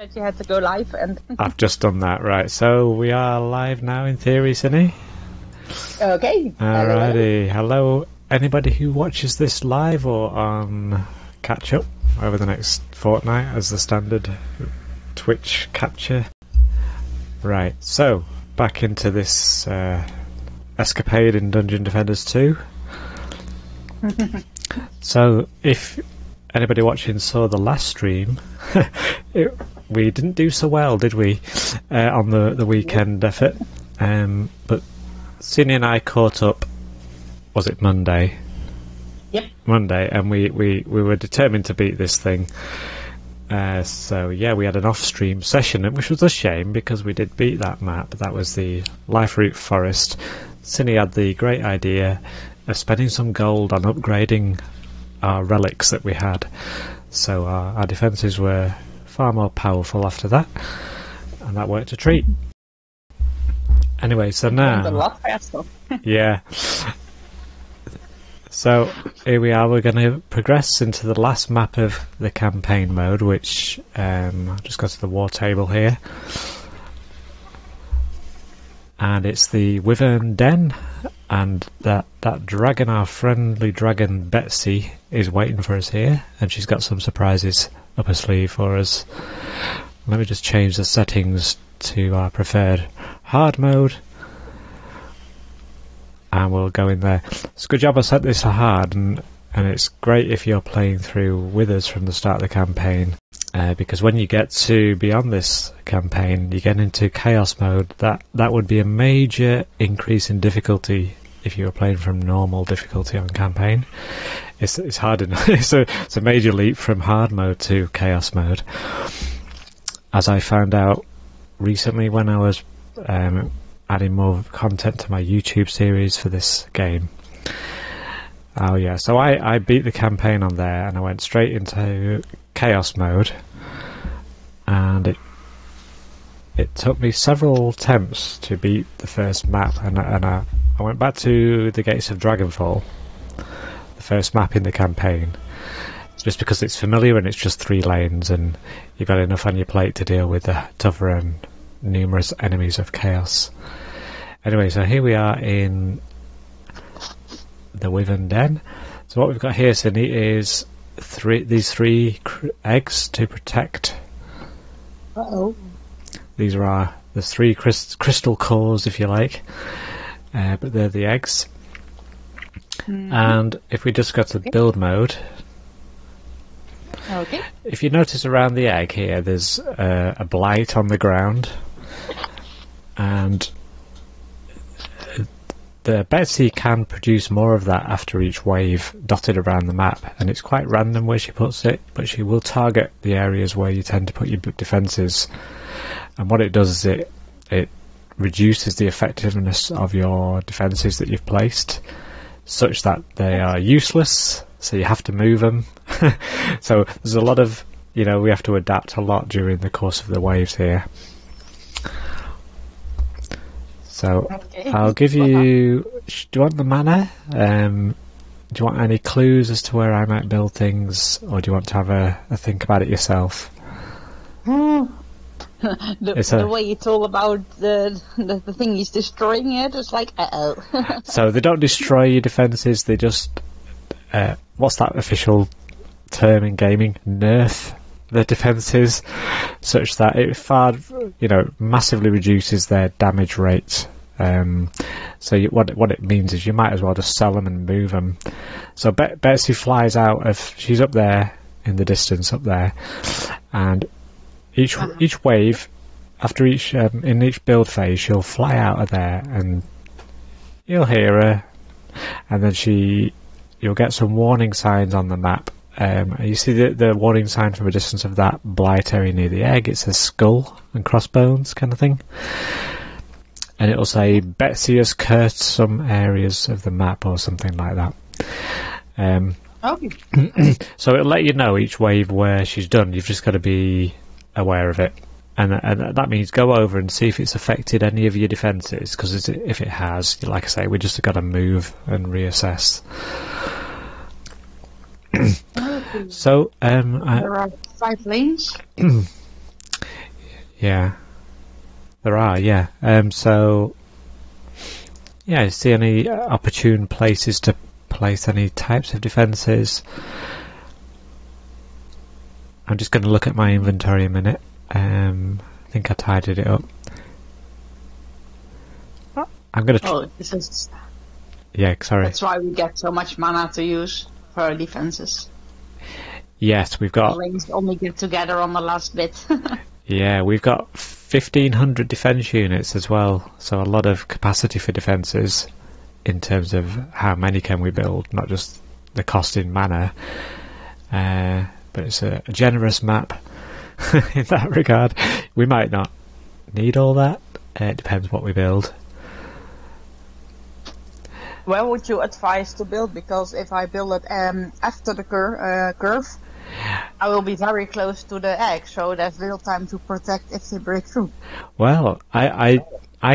You had to go live and... I've just done that, right. So we are live now in theory, Cindy. Okay. Alrighty. Hello, anybody who watches this live or on catch up over the next fortnight as the standard Twitch capture. Right, so back into this escapade in Dungeon Defenders 2. So if anybody watching saw the last stream, we didn't do so well, did we, on the weekend effort? But Cindy and I caught up, was it Monday? Yep. Monday, and we were determined to beat this thing. So yeah, we had an off-stream session, which was a shame because we did beat that map. That was the Life Root Forest. Cindy had the great idea of spending some gold on upgrading our relics that we had. So our defences were far more powerful after that, and that worked a treat. Anyway, so now... A lot faster. Yeah. So here we are, we're going to progress into the last map of the campaign mode, which I'll just go to the war table here. And it's the Wyvern Den, and that dragon, our friendly dragon Betsy, is waiting for us here, and she's got some surprises up her sleeve for us. Let me just change the settings to our preferred hard mode, and we'll go in there. It's a good job I set this to hard, and it's great if you're playing through with us from the start of the campaign, because when you get to beyond this campaign, you get into chaos mode. That would be a major increase in difficulty if you were playing from normal difficulty on campaign. It's hard enough. It's a major leap from hard mode to chaos mode, as I found out recently when I was adding more content to my YouTube series for this game. Oh yeah, so I beat the campaign on there, and I went straight into chaos mode, and it took me several attempts to beat the first map, and I went back to the Gates of Dragonfall, the first map in the campaign, just because it's familiar and it's just 3 lanes, and you've got enough on your plate to deal with the tougher and numerous enemies of chaos. Anyway, so here we are in the Wyvern Den. So what we've got here, Cindy, is these three eggs to protect. Uh-oh. These are the 3 crystal cores, if you like, but they're the eggs. Mm-hmm. And if we just go to build mode, okay. If you notice around the egg here, there's a blight on the ground, and the Betsy can produce more of that after each wave dotted around the map, and it's quite random where she puts it, but she will target the areas where you tend to put your defences, and what it does is it reduces the effectiveness of your defences that you've placed, such that they are useless, so you have to move them. So there's a lot of, we have to adapt a lot during the course of the waves here. So okay. I'll give you... Do you want the mana? Do you want any clues as to where I might build things, or do you want to have a think about it yourself? The way it's all about the thing is destroying it, it's like, uh-oh. So they don't destroy your defences, they just... what's that official term in gaming? Nerf the defences, such that it far, massively reduces their damage rate. So what it means is you might as well just sell them and move them. So Betsy flies out she's up there in the distance up there, and each wave after each in each build phase she'll fly out of there, and you'll hear her, and then you'll get some warning signs on the map. You see the warning sign from a distance of that blight area near the egg. It says skull and crossbones kind of thing, and it'll say Betsy has cursed some areas of the map or something like that. So it'll let you know each wave where she's done. You've just got to be aware of it, and that means go over and see if it's affected any of your defences, because if it has, like I say, we just got to move and reassess. So there are 5 lanes. Yeah. There are, yeah. So, yeah, see any opportune places to place any types of defences? I'm just going to look at my inventory a minute. I think I tidied it up. I'm going to... Oh, this is... Yeah, sorry. That's why we get so much mana to use for our defences. Yes, we've got... The lanes only get together on the last bit. Yeah, we've got 1,500 defence units as well, so a lot of capacity for defences in terms of how many can we build, not just the cost in mana. But it's a generous map in that regard. We might not need all that. It depends what we build. Where would you advise to build? Because if I build it after the curve, I will be very close to the egg, so there's little time to protect if they break through. Well, I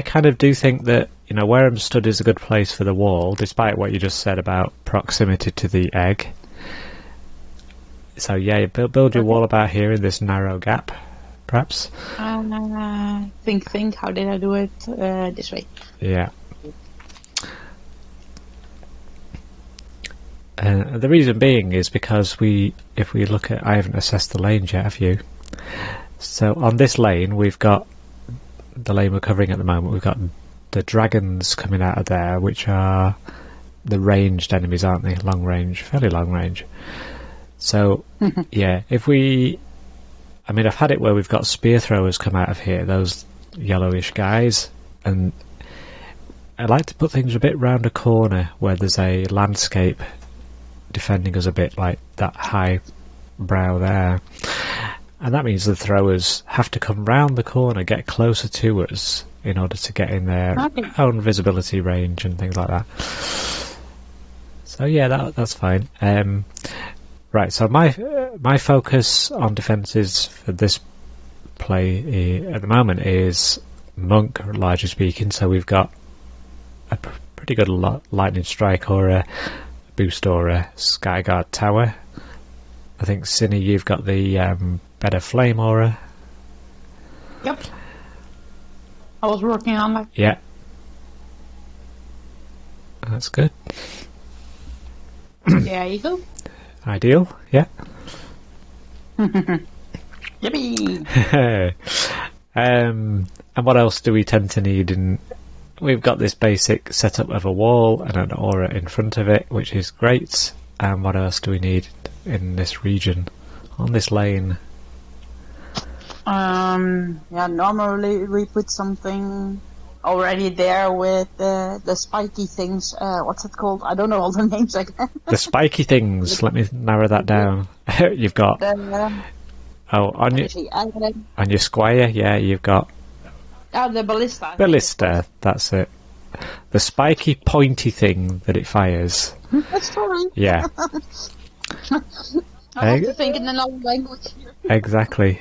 kind of do think that, you know, where I'm stood is a good place for the wall, despite what you just said about proximity to the egg. So yeah, build your wall about here in this narrow gap, perhaps. Think. How did I do it? This way. Yeah. The reason being is because if we look at, I haven't assessed the lanes yet, have you? So on this lane, we've got the lane we're covering at the moment. We've got the dragons coming out of there, which are the ranged enemies, aren't they? Long range, fairly long range. So yeah, I mean, I've had it where we've got spear throwers come out of here, those yellowish guys, and I like to put things a bit round a corner where there's a landscape defending us a bit, like that high brow there, and that means the throwers have to come round the corner, get closer to us in order to get in their own visibility range and things like that. So yeah, that's fine. Right, so my focus on defences for this play at the moment is monk, largely speaking. So we've got a pretty good lightning strike aura, boost aura, skyguard tower. I think Cinny, you've got the better flame aura. Yep. I was working on that. Yeah. That's good. There you go. Ideal, yeah. Yippee! And what else do we tend to need? We've got this basic setup of a wall and an aura in front of it, which is great. And what else do we need in this region, on this lane? Yeah, normally we put something already there with the spiky things. What's it called? I don't know all the names again. The spiky things. Let me narrow that down. You've got on your squire. Yeah, you've got the ballista. Ballista. That's it. The spiky, pointy thing that it fires. Sorry. Yeah. I have to think in another language here. Exactly.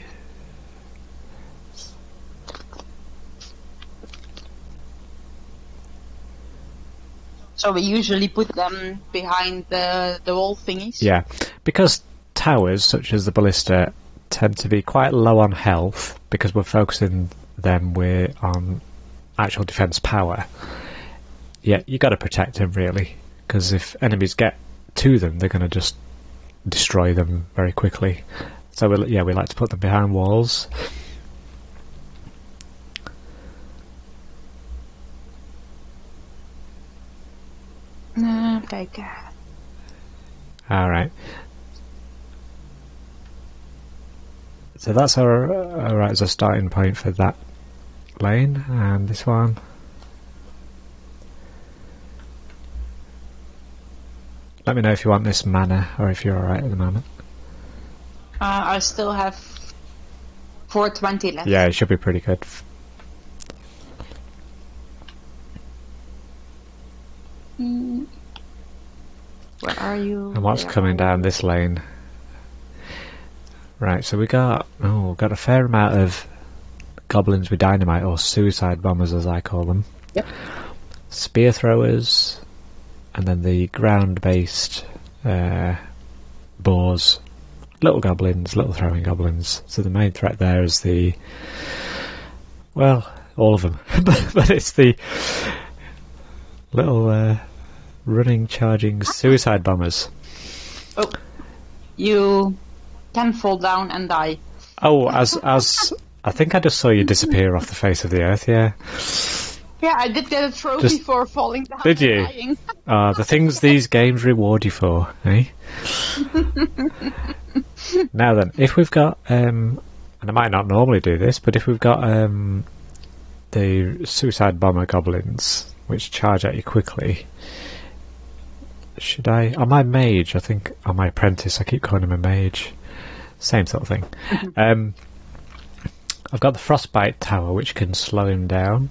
So we usually put them behind the wall thingies? Yeah, because towers, such as the ballista, tend to be quite low on health, because we're focusing them on actual defence power. Yeah, you got to protect them, really, because if enemies get to them, they're going to just destroy them very quickly. So we like to put them behind walls. Okay. Alright. So that's alright as a starting point for that lane, and this one. Let me know if you want this mana, or if you're alright at the moment. I still have 420 left. Yeah, it should be pretty good. Where are you? And what's coming down this lane? Right, so we've got a fair amount of goblins with dynamite, or suicide bombers as I call them. Yep. Spear throwers, and then the ground-based boars, little throwing goblins. So the main threat there is the Well, all of them. But it's the little running, charging suicide bombers. Oh, you can fall down and die. Oh, as I think I just saw you disappear off the face of the earth, yeah. Yeah, I did get a trophy for falling down. Did you? And dying. The things these games reward you for, eh? Now then, if we've got, and I might not normally do this, but if we've got the suicide bomber goblins, which charge at you quickly, should I, on my mage, I think, on my apprentice, I keep calling him a mage, same sort of thing. I've got the frostbite tower, which can slow him down,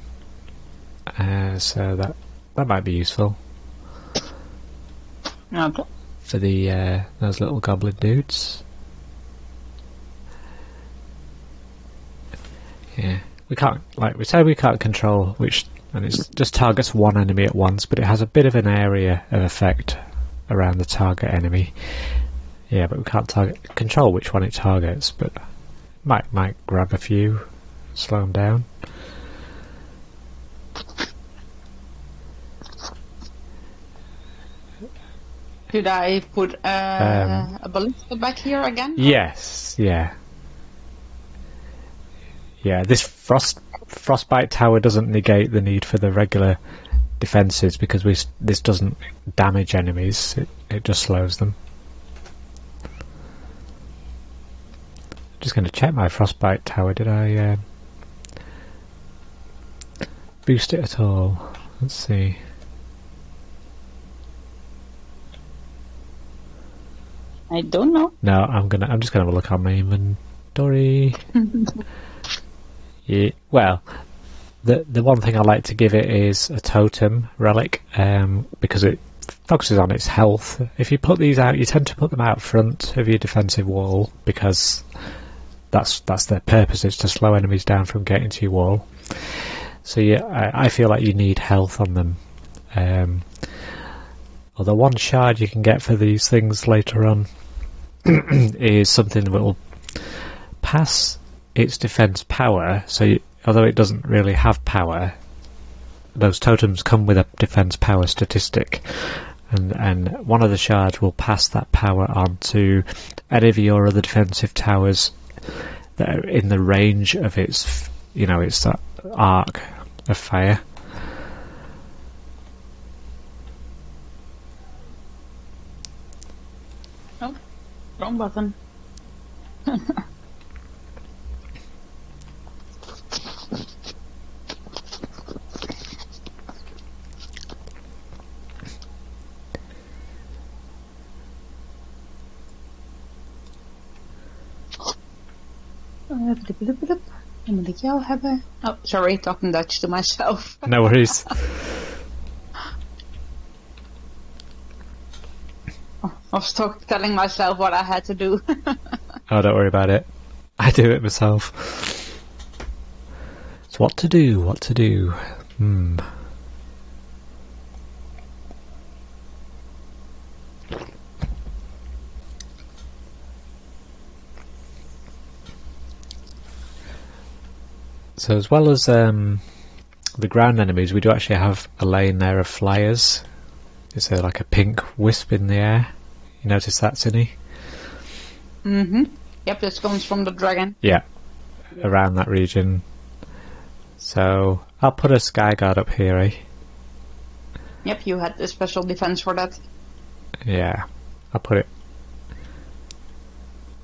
so that might be useful. Okay. For the those little goblin dudes. Yeah, we can't, like we say, we can't control which, and it just targets one enemy at once, but it has a bit of an area of effect around the target enemy. Yeah, but we can't control which one it targets, but might grab a few, slow them down. Should I put a ballista back here again? Yes, yeah. Yeah, this frostbite tower doesn't negate the need for the regular defences because this doesn't damage enemies, it just slows them. Just going to check my frostbite tower. Did I boost it at all? Let's see. I don't know. No, I'm just gonna have a look on my inventory. Yeah, well, the one thing I like to give it is a totem relic, because it focuses on its health. If you put these out, you tend to put them out front of your defensive wall because that's their purpose, is to slow enemies down from getting to your wall. So yeah, I feel like you need health on them. Although one shard you can get for these things later on is something that will pass its defense power. So although it doesn't really have power, those totems come with a defense power statistic, and one of the shards will pass that power on to any of your other defensive towers that are in the range of its, it's that arc of fire. Oh, wrong button. Dan moet ik jou hebben. Oh, sorry, talking Dutch to myself. No worries. I was telling myself what I had to do. Oh, don't worry about it. I do it myself. So what to do? So as well as the ground enemies, we do actually have a lane there of flyers. It's like a pink wisp in the air. You notice that, Cindy? Yep, this comes from the dragon. Yeah, around that region. So I'll put a sky guard up here, eh? Yep, you had a special defense for that. Yeah, I'll put it.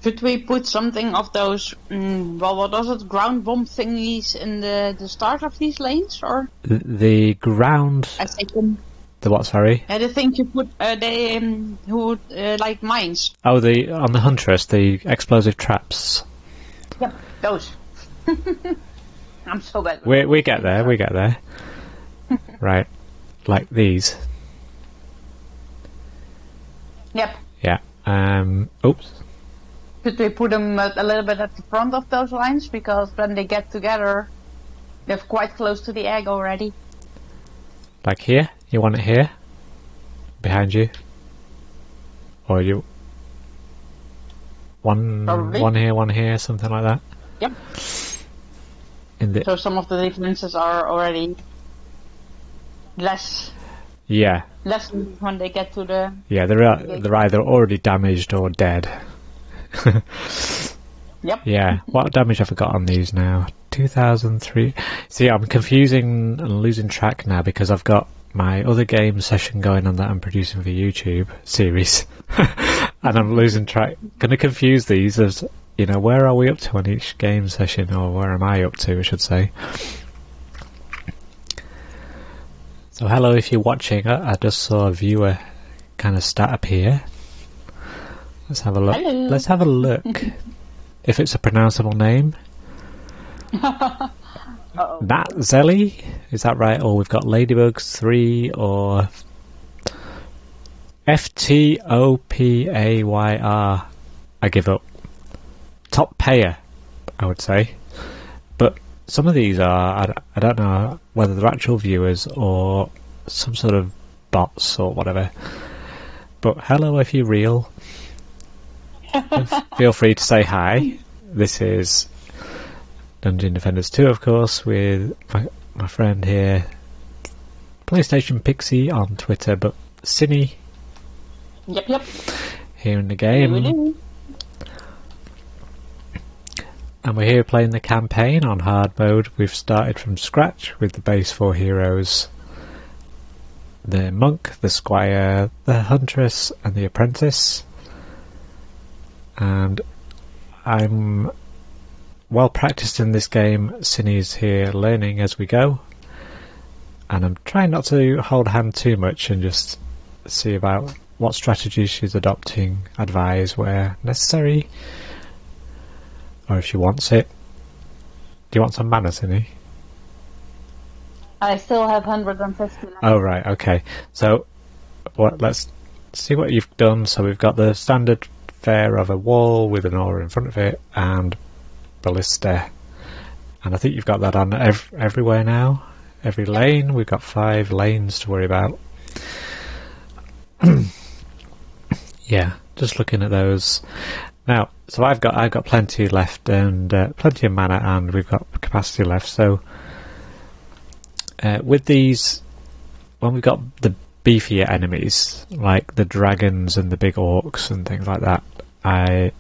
Should we put something of those, what was it, ground bomb thingies in the start of these lanes, or? The ground... I think them. The what, sorry? Yeah, the things you put, like mines. Oh, on the Huntress, the explosive traps. Yep, those. I'm so bad. We get there. Right, like these. Yep. Yeah. Oops. Should we put them a little bit at the front of those lines? Because when they get together, they're quite close to the egg already. Like here? You want it here? Behind you? Or you... One here, something like that? Yep. So some of the defenses are already less when they get to the... Yeah, they're either already damaged or dead. Yep. Yeah, what damage have I got on these now? 2003. See, I'm confusing and losing track now because I've got my other game session going on that I'm producing for YouTube series. And I'm losing track. Gonna confuse these as, you know, where are we up to on each game session, or where am I up to, I should say. So hello if you're watching. I just saw a viewer kind of stat appear. Let's have a look. Hello. Let's have a look. If it's a pronounceable name. Nat Zelly? Is that right? Or we've got Ladybugs 3 or FTOPAYR. I give up. Top payer, I would say. But some of these are, I don't know whether they're actual viewers or some sort of bots or whatever. But hello if you're real. Feel free to say hi. This is Dungeon Defenders 2, of course, with my friend here, PlayStation Pixy on Twitter, but Cinny. Yep. Here in the game. And we're here playing the campaign on hard mode. We've started from scratch with the base 4 heroes. The monk, the squire, the huntress and the apprentice. And I'm well practiced in this game. Cinny's here learning as we go. And I'm trying not to hold hand too much and just see about what strategies she's adopting, advise where necessary. Or if she wants it. Do you want some mana, Cinny? I still have 150 left. Oh, right, okay. So, let's see what you've done. So we've got the standard fare of a wall with an aura in front of it and ballista. And I think you've got that on everywhere now. Every lane. We've got 5 lanes to worry about. Yeah, just looking at those. Now, so I've got plenty left and plenty of mana, and we've got capacity left. So with these, when we've got the beefier enemies like the dragons and the big orcs and things like that, I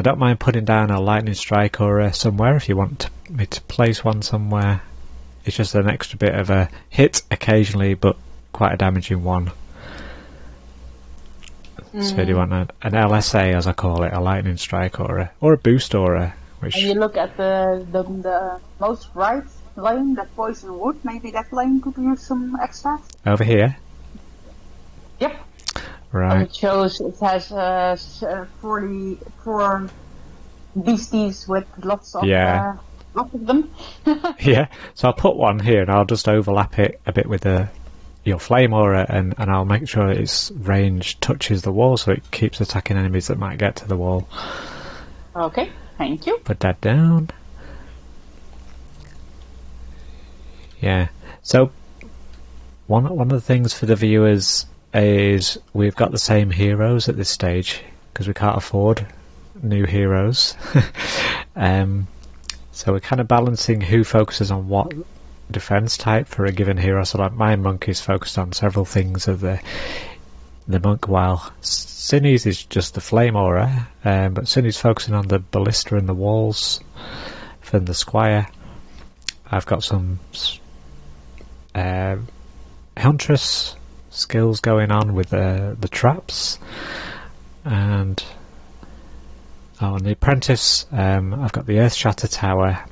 don't mind putting down a lightning strike or somewhere if you want me to place one somewhere. It's just an extra bit of a hit occasionally, but quite a damaging one. So do you want an LSA, as I call it, a lightning strike or a boost aura? Which... And you look at the most right lane, that poison wood. Maybe that lane could use some extra. Over here. Yep. Right. And it shows it has 44 beasties with lots of them. Yeah. So I'll put one here, and I'll just overlap it a bit with your flame aura, and I'll make sure its range touches the wall so it keeps attacking enemies that might get to the wall. Okay, thank you. Put that down. Yeah. So one of the things for the viewers is we've got the same heroes at this stage because we can't afford new heroes. So we're kind of balancing who focuses on what defense type for a given hero. So like my monk is focused on several things of the monk, while Cinny's is just the flame aura, but Cinny's focusing on the ballista and the walls for the squire. I've got some huntress skills going on with the traps, and on the apprentice I've got the earth shatter tower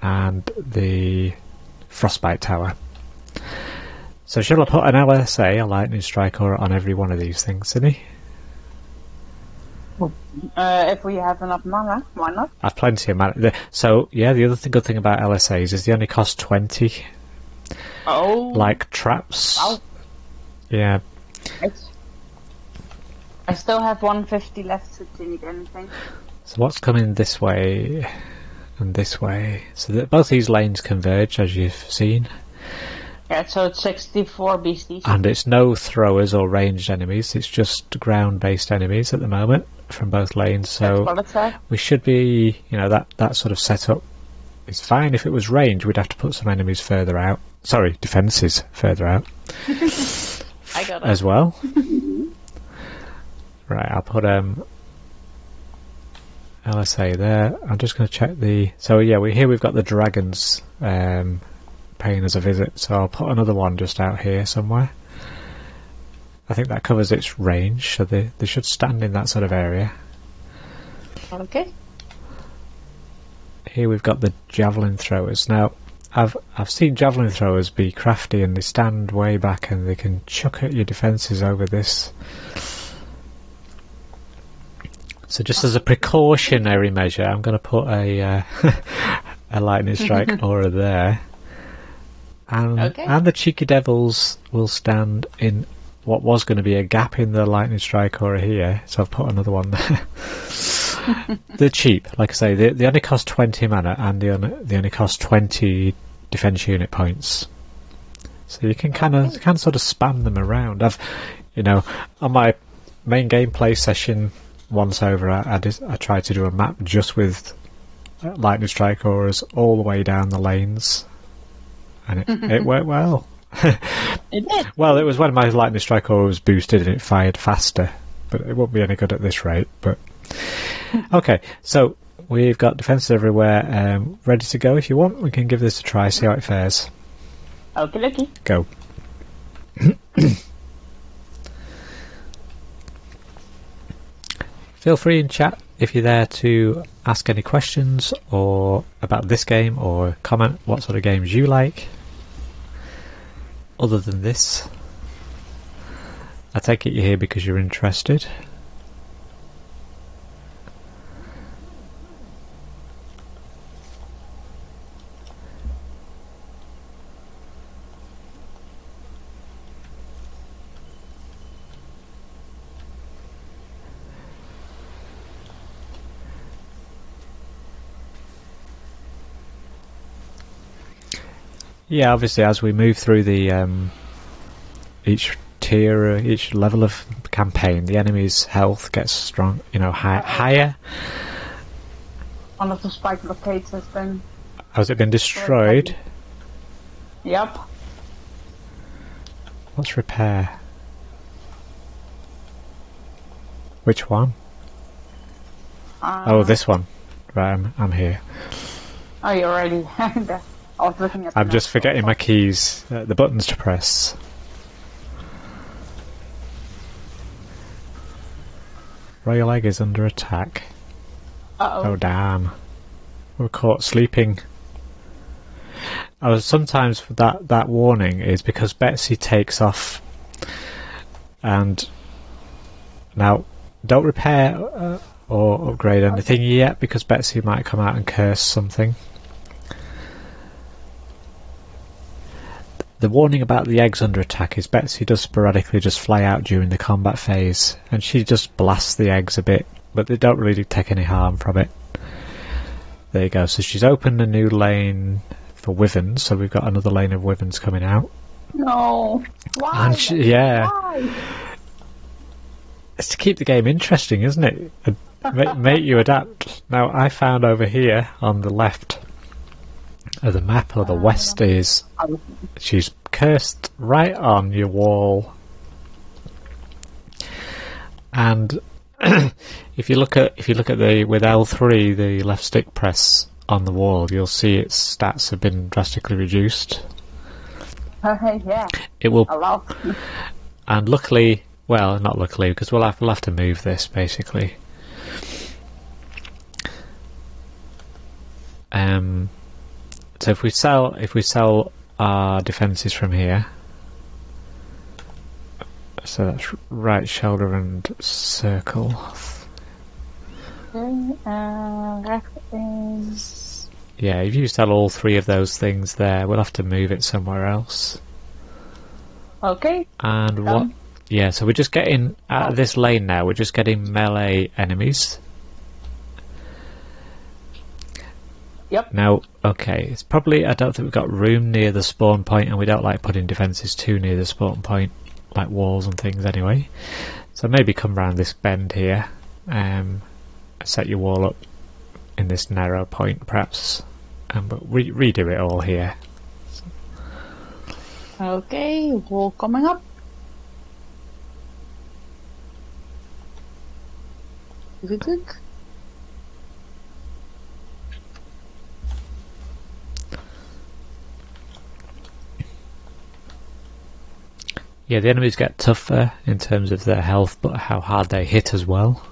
and the frostbite tower. So shall I put an LSA, a lightning strike aura, on every one of these things, Cindy? If we have enough mana, why not? I've plenty of mana. So yeah, the other good thing about LSAs is they only cost 20. Oh. Like traps. Wow. Yeah. I still have 150 left to need anything. So what's coming this way and this way? So that both these lanes converge, as you've seen. Yeah, so it's 64 beasties. And it's no throwers or ranged enemies, it's just ground-based enemies at the moment from both lanes. So we should be, that sort of setup is fine. If it was range, we'd have to put some enemies further out. Sorry, defences further out. I got it. As well. Right, I'll put LSA there. I'm just going to check the... So yeah, we've got the dragons paying us a visit, so I'll put another one just out here somewhere. I think that covers its range, so they should stand in that sort of area. Okay. Here we've got the Javelin Throwers. Now, I've seen Javelin Throwers be crafty, and they stand way back and they can chuck at your defences over this. So just as a precautionary measure, I'm going to put a lightning strike aura there. And the cheeky devils will stand in what was going to be a gap in the lightning strike aura here, so I've put another one there. They're cheap, like I say. They only cost 20 mana, and they only cost 20 defense unit points. So you can kind of sort of spam them around. On my main gameplay session once over, I tried to do a map just with lightning strike auras all the way down the lanes, and it worked well. It did. Well, it was when my lightning strike aura was boosted and it fired faster, but it won't be any good at this rate. But okay, so we've got defences everywhere, ready to go. If you want, we can give this a try, see how it fares. Okay. Go. Feel free in chat if you're there to ask any questions or about this game, or comment what sort of games you like other than this. I take it you're here because you're interested. Yeah, obviously as we move through the each tier, each level of campaign, the enemy's health gets strong, higher. One of the spike blockades has been... Has it been destroyed? Yep. What's repair? Which one? Oh, this one. Right, I'm here. Oh, you're already... I was looking at I'm just forgetting my keys, the buttons to press. Royal Egg is under attack. Uh-oh. Oh damn. We're caught sleeping. Sometimes that warning is because Betsy takes off, and now don't repair or upgrade anything yet, because Betsy might come out and curse something. The warning about the eggs under attack is Betsy does sporadically just fly out during the combat phase, and she just blasts the eggs a bit, but they don't really take any harm from it. There you go. So she's opened a new lane for wyverns, so we've got another lane of wyverns coming out. No. Why? And yeah. Why? It's to keep the game interesting, isn't it? Make you adapt. Now, I found over here on the left of the map, or the west, is she's cursed right on your wall, and if you look at the with L3, the left stick press on the wall, you'll see its stats have been drastically reduced. Yeah. It will, a lot. and luckily, well, not luckily, because we'll have to move this basically. So if we sell our defences from here, so that's right shoulder and circle. Yeah, if you sell all three of those things there, we'll have to move it somewhere else. Okay. And what? Yeah, so we're just getting out of this lane now. We're just getting melee enemies. Yep. Now, okay, it's probably, I don't think we've got room near the spawn point, and we don't like putting defences too near the spawn point, like walls and things anyway. So maybe come round this bend here, set your wall up in this narrow point perhaps, But redo it all here. Okay, wall coming up. Good. Yeah, the enemies get tougher in terms of their health, but how hard they hit as well.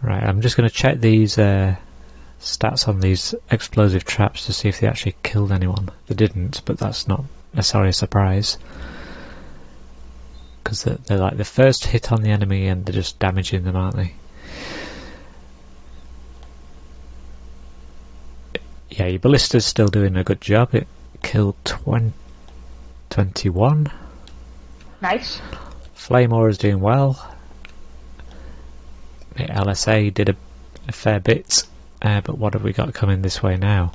Right, I'm just going to check these stats on these explosive traps to see if they actually killed anyone. They didn't, but that's not necessarily a surprise. Because they're like the first hit on the enemy and they're just damaging them, aren't they? Yeah, your ballista's still doing a good job. It killed 21. Nice. Flame Aura's doing well. The LSA did a fair bit. But what have we got coming this way now?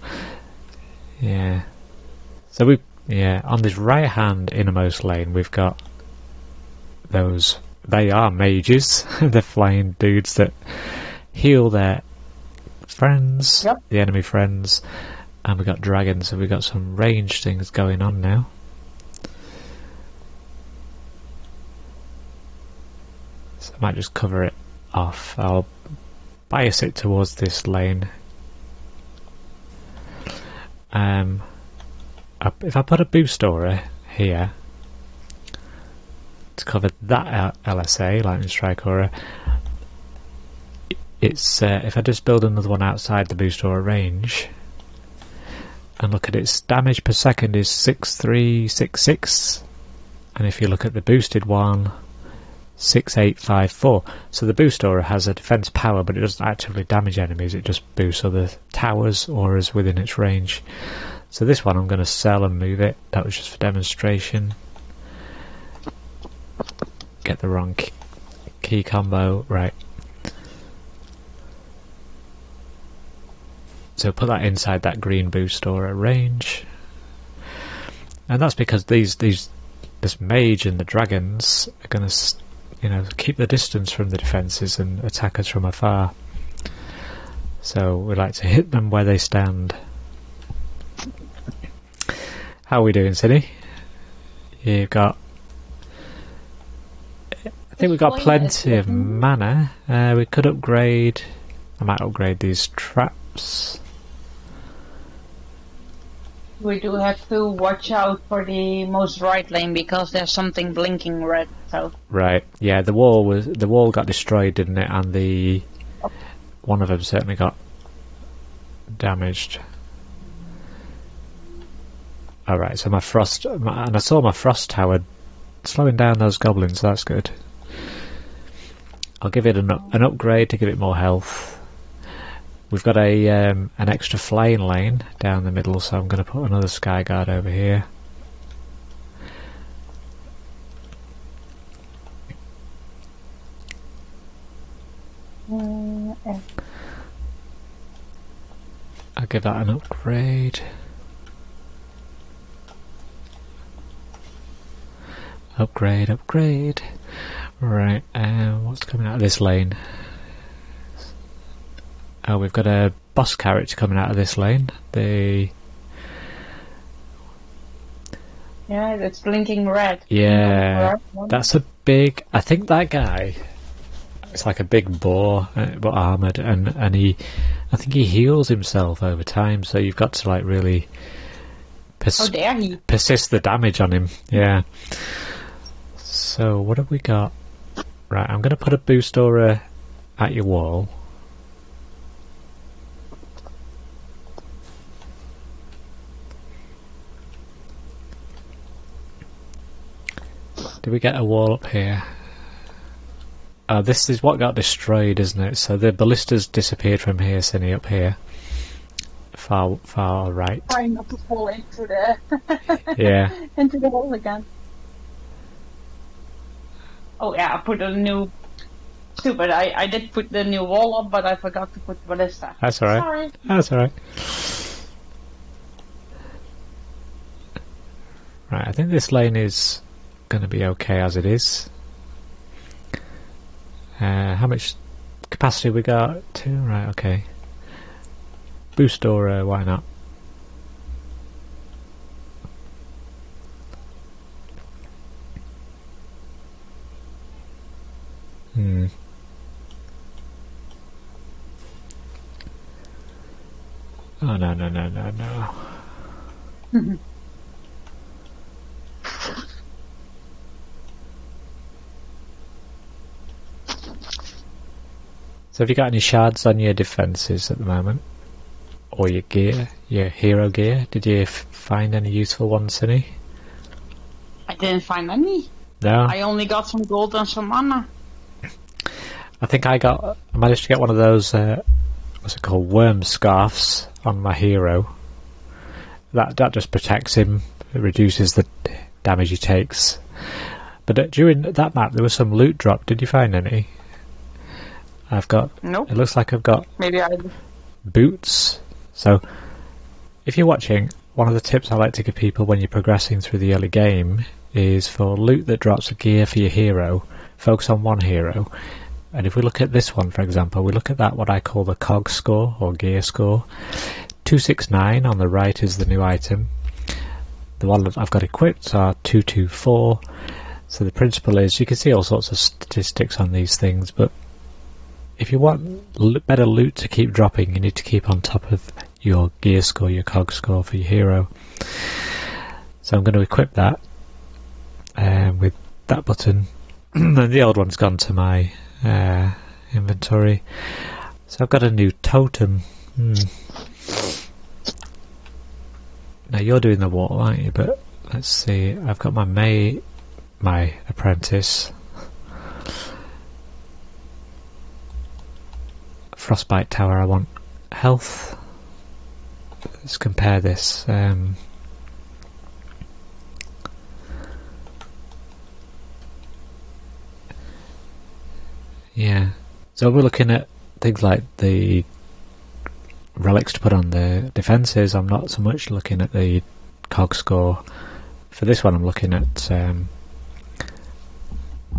Yeah. So on this right hand innermost lane we've got those, they are mages. They're flying dudes that heal their friends, yep. The enemy friends, and we've got dragons, so we've got some ranged things going on now. So I might just cover it off. I'll bias it towards this lane. If I put a boost aura here to cover that LSA, Lightning Strike Aura, it's if I just build another one outside the boost aura range and look at its damage per second is 6366, and if you look at the boosted one, 6854. So the boost aura has a defense power, but it doesn't actively damage enemies, it just boosts other towers auras within its range. So this one I'm going to sell and move it. That was just for demonstration. Get the wrong key combo. Right. So put that inside that green boost aura range. And that's because this mage and the dragons are going to keep the distance from the defences and attack us from afar. So we like to hit them where they stand. How are we doing, Cindy? You've got... I think we've got plenty of mana. We could upgrade... I might upgrade these traps. We do have to watch out for the most right lane because there's something blinking red. So right, yeah, the wall got destroyed, didn't it? And one of them certainly got damaged. All right, so and I saw my frost tower slowing down those goblins. So that's good. I'll give it an upgrade to give it more health. We've got an extra flying lane down the middle, so I'm going to put another sky guard over here. I'll give that an upgrade. Upgrade. Right, what's coming out of this lane? Oh, we've got a boss character coming out of this lane. Yeah, it's blinking red. Yeah, that's a big... I think that guy... It's like a big boar, but armoured, and I think he heals himself over time, so you've got to like really persist the damage on him. Yeah. So what have we got? Right, I'm going to put a boost aura at your wall. Did we get a wall up here? This is what got destroyed, isn't it? So the ballistas disappeared from here, Cindy, up here. Far right. Trying not to fall into the into the hole again. Oh yeah, I put a new... Stupid, I did put the new wall up, but I forgot to put ballista. That's alright. Sorry. That's alright. Right, I think this lane is going to be okay as it is. How much capacity we got? 2? Right, okay. boost or why not? Oh no. So have you got any shards on your defences at the moment? Or your gear? Your hero gear? Did you find any useful ones, Cinny? I didn't find any. No? I only got some gold and some mana. I think I managed to get one of those, what's it called, worm scarfs on my hero. That just protects him, it reduces the damage he takes. But during that map there was some loot drop, did you find any? Nope. It looks like I've got maybe boots. So if you're watching, one of the tips I like to give people when you're progressing through the early game is for loot that drops a gear for your hero, focus on one hero. And if we look at this one, for example, we look at that, what I call the cog score or gear score. 269 on the right is the new item. The one that I've got equipped are 224. So the principle is, you can see all sorts of statistics on these things, but if you want better loot to keep dropping, you need to keep on top of your gear score, your cog score for your hero. So I'm going to equip that with that button. And the old one's gone to my inventory. So I've got a new totem. Now you're doing the wall, aren't you? But let's see. I've got my apprentice. Frostbite tower. I want health. Let's compare this. Yeah. So we're looking at things like the relics to put on the defences. I'm not so much looking at the cog score. For this one I'm looking at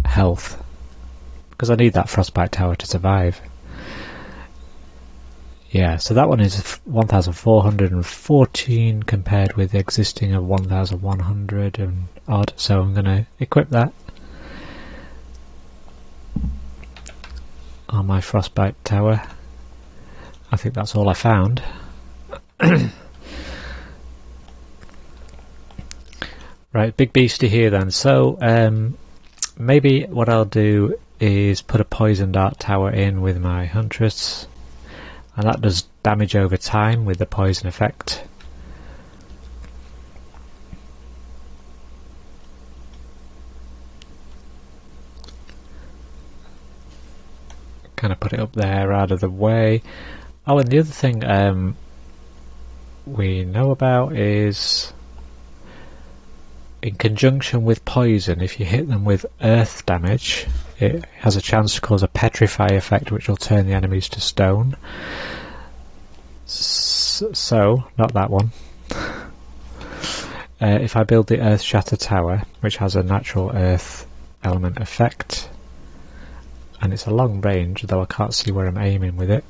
health, because I need that frostbite tower to survive. Yeah, so that one is 1414 compared with the existing of 1100 and odd, so I'm going to equip that on my frostbite tower. I think that's all I found. Right, big beastie here then. So maybe what I'll do is put a poison dart tower in with my huntress, and that does damage over time with the poison effect. Kind of put it up there out of the way. Oh, and the other thing we know about is, in conjunction with poison, if you hit them with earth damage, it has a chance to cause a petrify effect which will turn the enemies to stone. So, not that one. If I build the Earth Shatter Tower, which has a natural earth element effect, and it's a long range, though I can't see where I'm aiming with it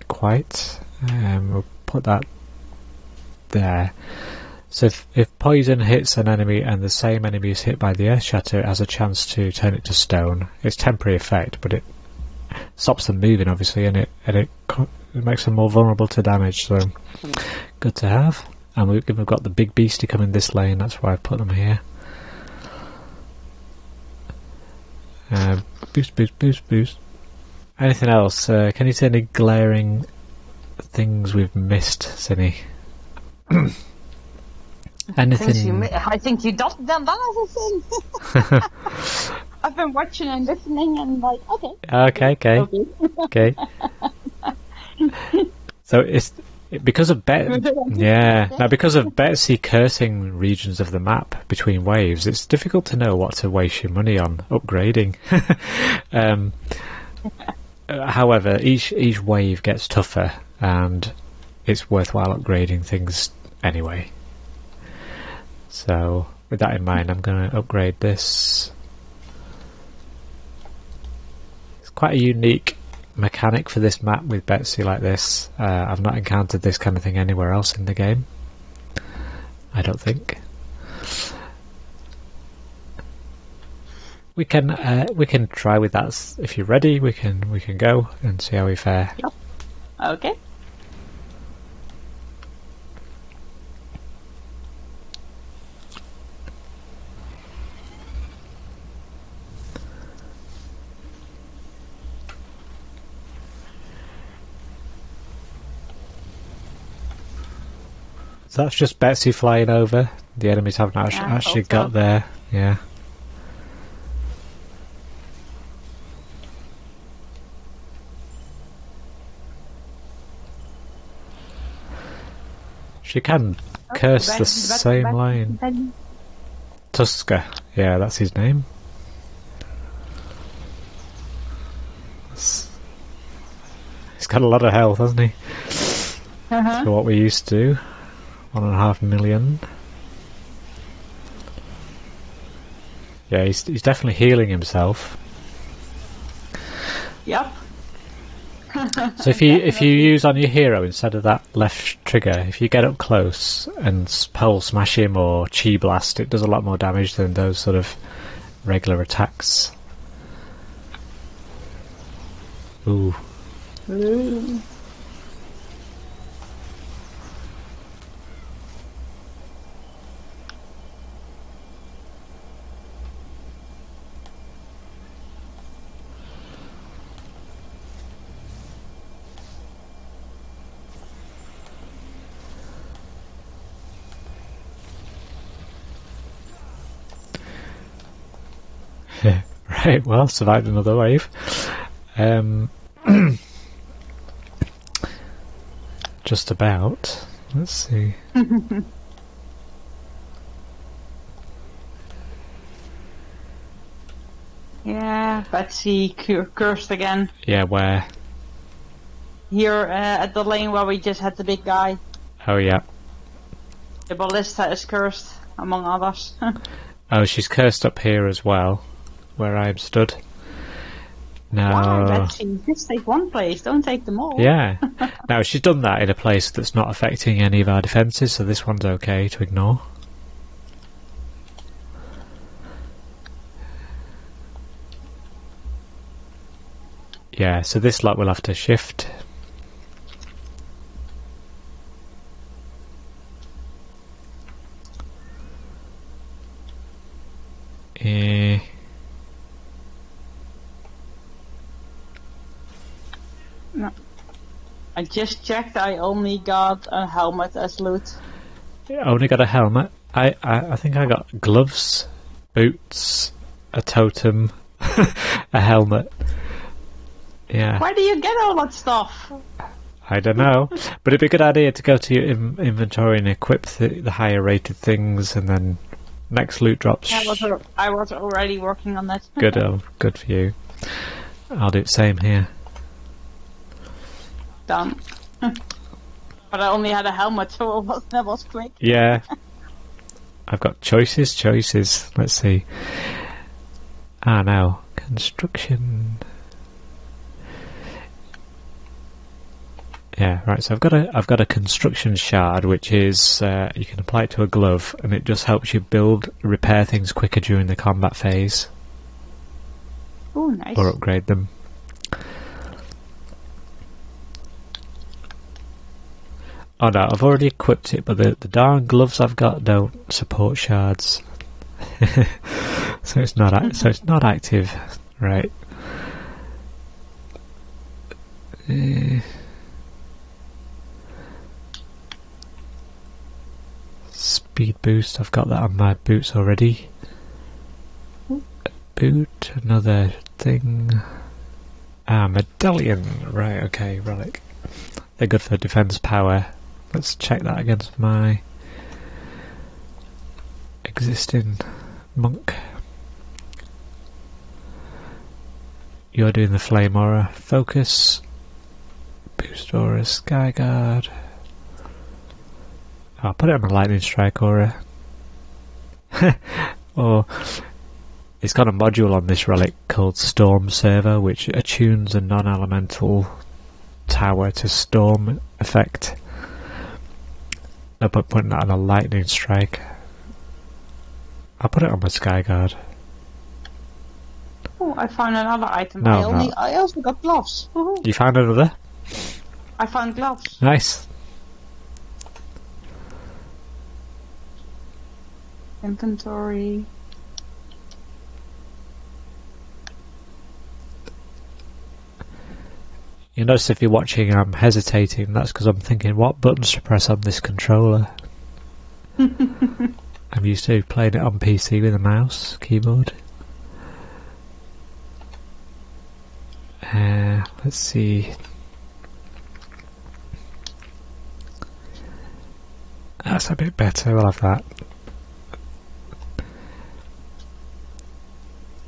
quite, we'll put that there. So if poison hits an enemy and the same enemy is hit by the Earth Shatter, it has a chance to turn it to stone. It's temporary effect, but it stops them moving, obviously, and it makes them more vulnerable to damage, so good to have. And we've got the big beastie coming this lane, that's why I've put them here. Boost. Anything else? Can you see any glaring things we've missed, Cinny? Anything? I think you done everything. I've been watching and listening and like, okay. So it's because of because of Betsy cursing regions of the map between waves. It's difficult to know what to waste your money on upgrading. However, each wave gets tougher, and it's worthwhile upgrading things anyway. So with that in mind, I'm going to upgrade this. It's quite a unique mechanic for this map with Betsy like this. I've not encountered this kind of thing anywhere else in the game, I don't think. We can try with that if you're ready. We can go and see how we fare. Yep. Okay. So that's just Betsy flying over. The enemies haven't actually got there. Yeah. She can curse the same line. Tusker. Yeah, that's his name. He's got a lot of health, hasn't he? For what we used to do. 1.5 million. Yeah, he's definitely healing himself. Yep. So if you use on your hero instead of that left trigger, if you get up close and pole smash him or chi blast, it does a lot more damage than those sort of regular attacks. Ooh. Right, well, survived another wave. Just about. Let's see. Yeah, Betsy cursed again. Yeah, where? Here at the lane where we just had the big guy. Oh, yeah. The ballista is cursed, among others. Oh, she's cursed up here as well, where I'm stood. No. Why, Betsy? Just take one place, don't take them all. Yeah. Now, she's done that in a place that's not affecting any of our defences, so this one's okay to ignore. Yeah, so this lot will have to shift. No. I just checked, I only got a helmet as loot. Yeah, only got a helmet. I think I got gloves, boots, a totem, a helmet. Yeah. Where do you get all that stuff? I don't know, but it'd be a good idea to go to your inventory and equip the higher rated things, and then next loot drops. I was already working on that. Good for you. I'll do the same here. Done. But I only had a helmet, so that was quick. Yeah. I've got choices. Let's see. No. Construction. Yeah, right. So I've got a construction shard, which is you can apply it to a glove, and it just helps you repair things quicker during the combat phase. Oh, nice. Or upgrade them. Oh no, I've already equipped it, but the darn gloves I've got don't support shards, so it's not active, right? Speed boost, I've got that on my boots already. Boot, another thing. Medallion, right? Okay, relic. They're good for defense power. Let's check that against my existing monk. You're doing the flame aura. Focus. Boost aura. Sky guard. I'll put it on the lightning strike aura. Or it's got a module on this relic called Storm Server, which attunes a non-elemental tower to storm effect. No point putting that on a lightning strike. I'll put it on my Skyguard. Oh, I found another item. No, I also got gloves. Woohoo. You found another? I found gloves. Nice. Inventory. You notice if you're watching I'm hesitating, that's because I'm thinking what buttons to press on this controller. I'm used to playing it on PC with a mouse, keyboard. Let's see. That's a bit better, we'll have that.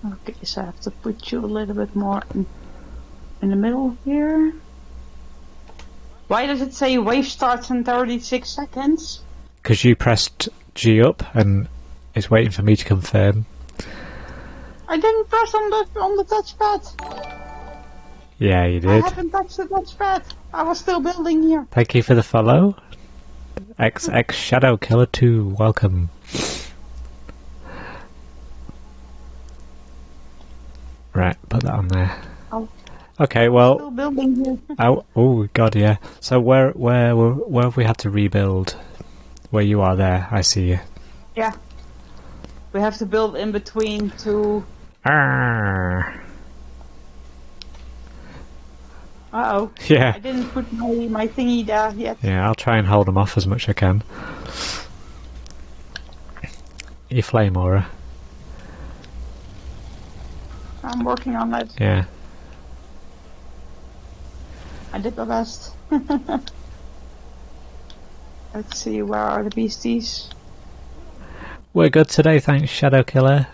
Okay, so I have to put you a little bit more in the middle here. Why does it say wave starts in 36 seconds? Because you pressed G up and it's waiting for me to confirm. I didn't press on the touchpad. Yeah, you did. I haven't touched the touchpad. I was still building here. Thank you for the follow. XX Shadow Killer 2, welcome. Right, put that on there. Oh. Okay, well. Still building here. Oh god, yeah. So where have we had to rebuild? Where you are there, I see you. Yeah. We have to build in between two. Arrgh. Uh-oh. Yeah. I didn't put my thingy there yet. Yeah, I'll try and hold them off as much as I can. You flame aura. I'm working on it. Yeah. I did my best. Let's see, where are the beasties? We're good today, thanks Shadow Killer.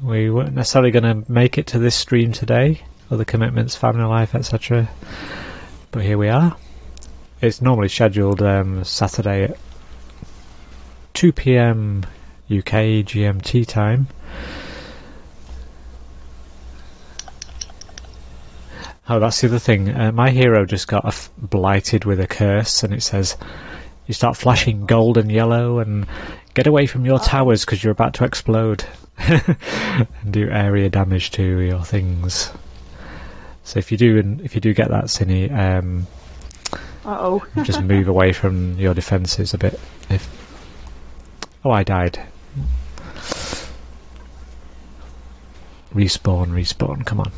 We weren't necessarily going to make it to this stream today. Other commitments, family life, etc. But here we are. It's normally scheduled Saturday at 2 PM UK GMT time. Oh, that's the other thing. My hero just got blighted with a curse, and it says you start flashing gold and yellow, and get away from your towers because you're about to explode, and do area damage to your things. So if you do get that, Cinny, just move away from your defences a bit. Oh, I died. Respawn, come on.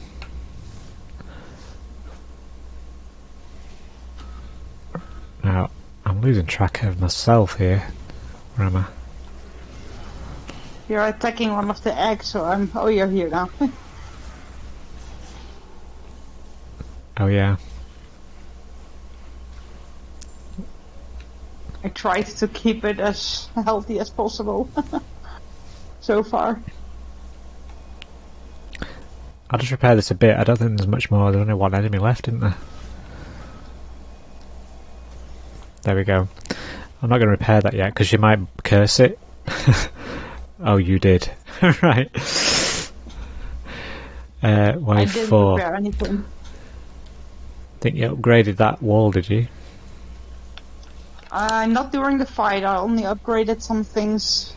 Now, I'm losing track of myself here. Where am I? You're attacking one of the eggs, so I'm... Oh, you're here now. Oh, yeah. I tried to keep it as healthy as possible. So far. I'll just repair this a bit. I don't think there's much more. There's only one enemy left, isn't there? There we go. I'm not going to repair that yet because you might curse it. Oh, you did. Right. Wave I didn't 4. repair anything. I think you upgraded that wall, did you? Not during the fight. I only upgraded some things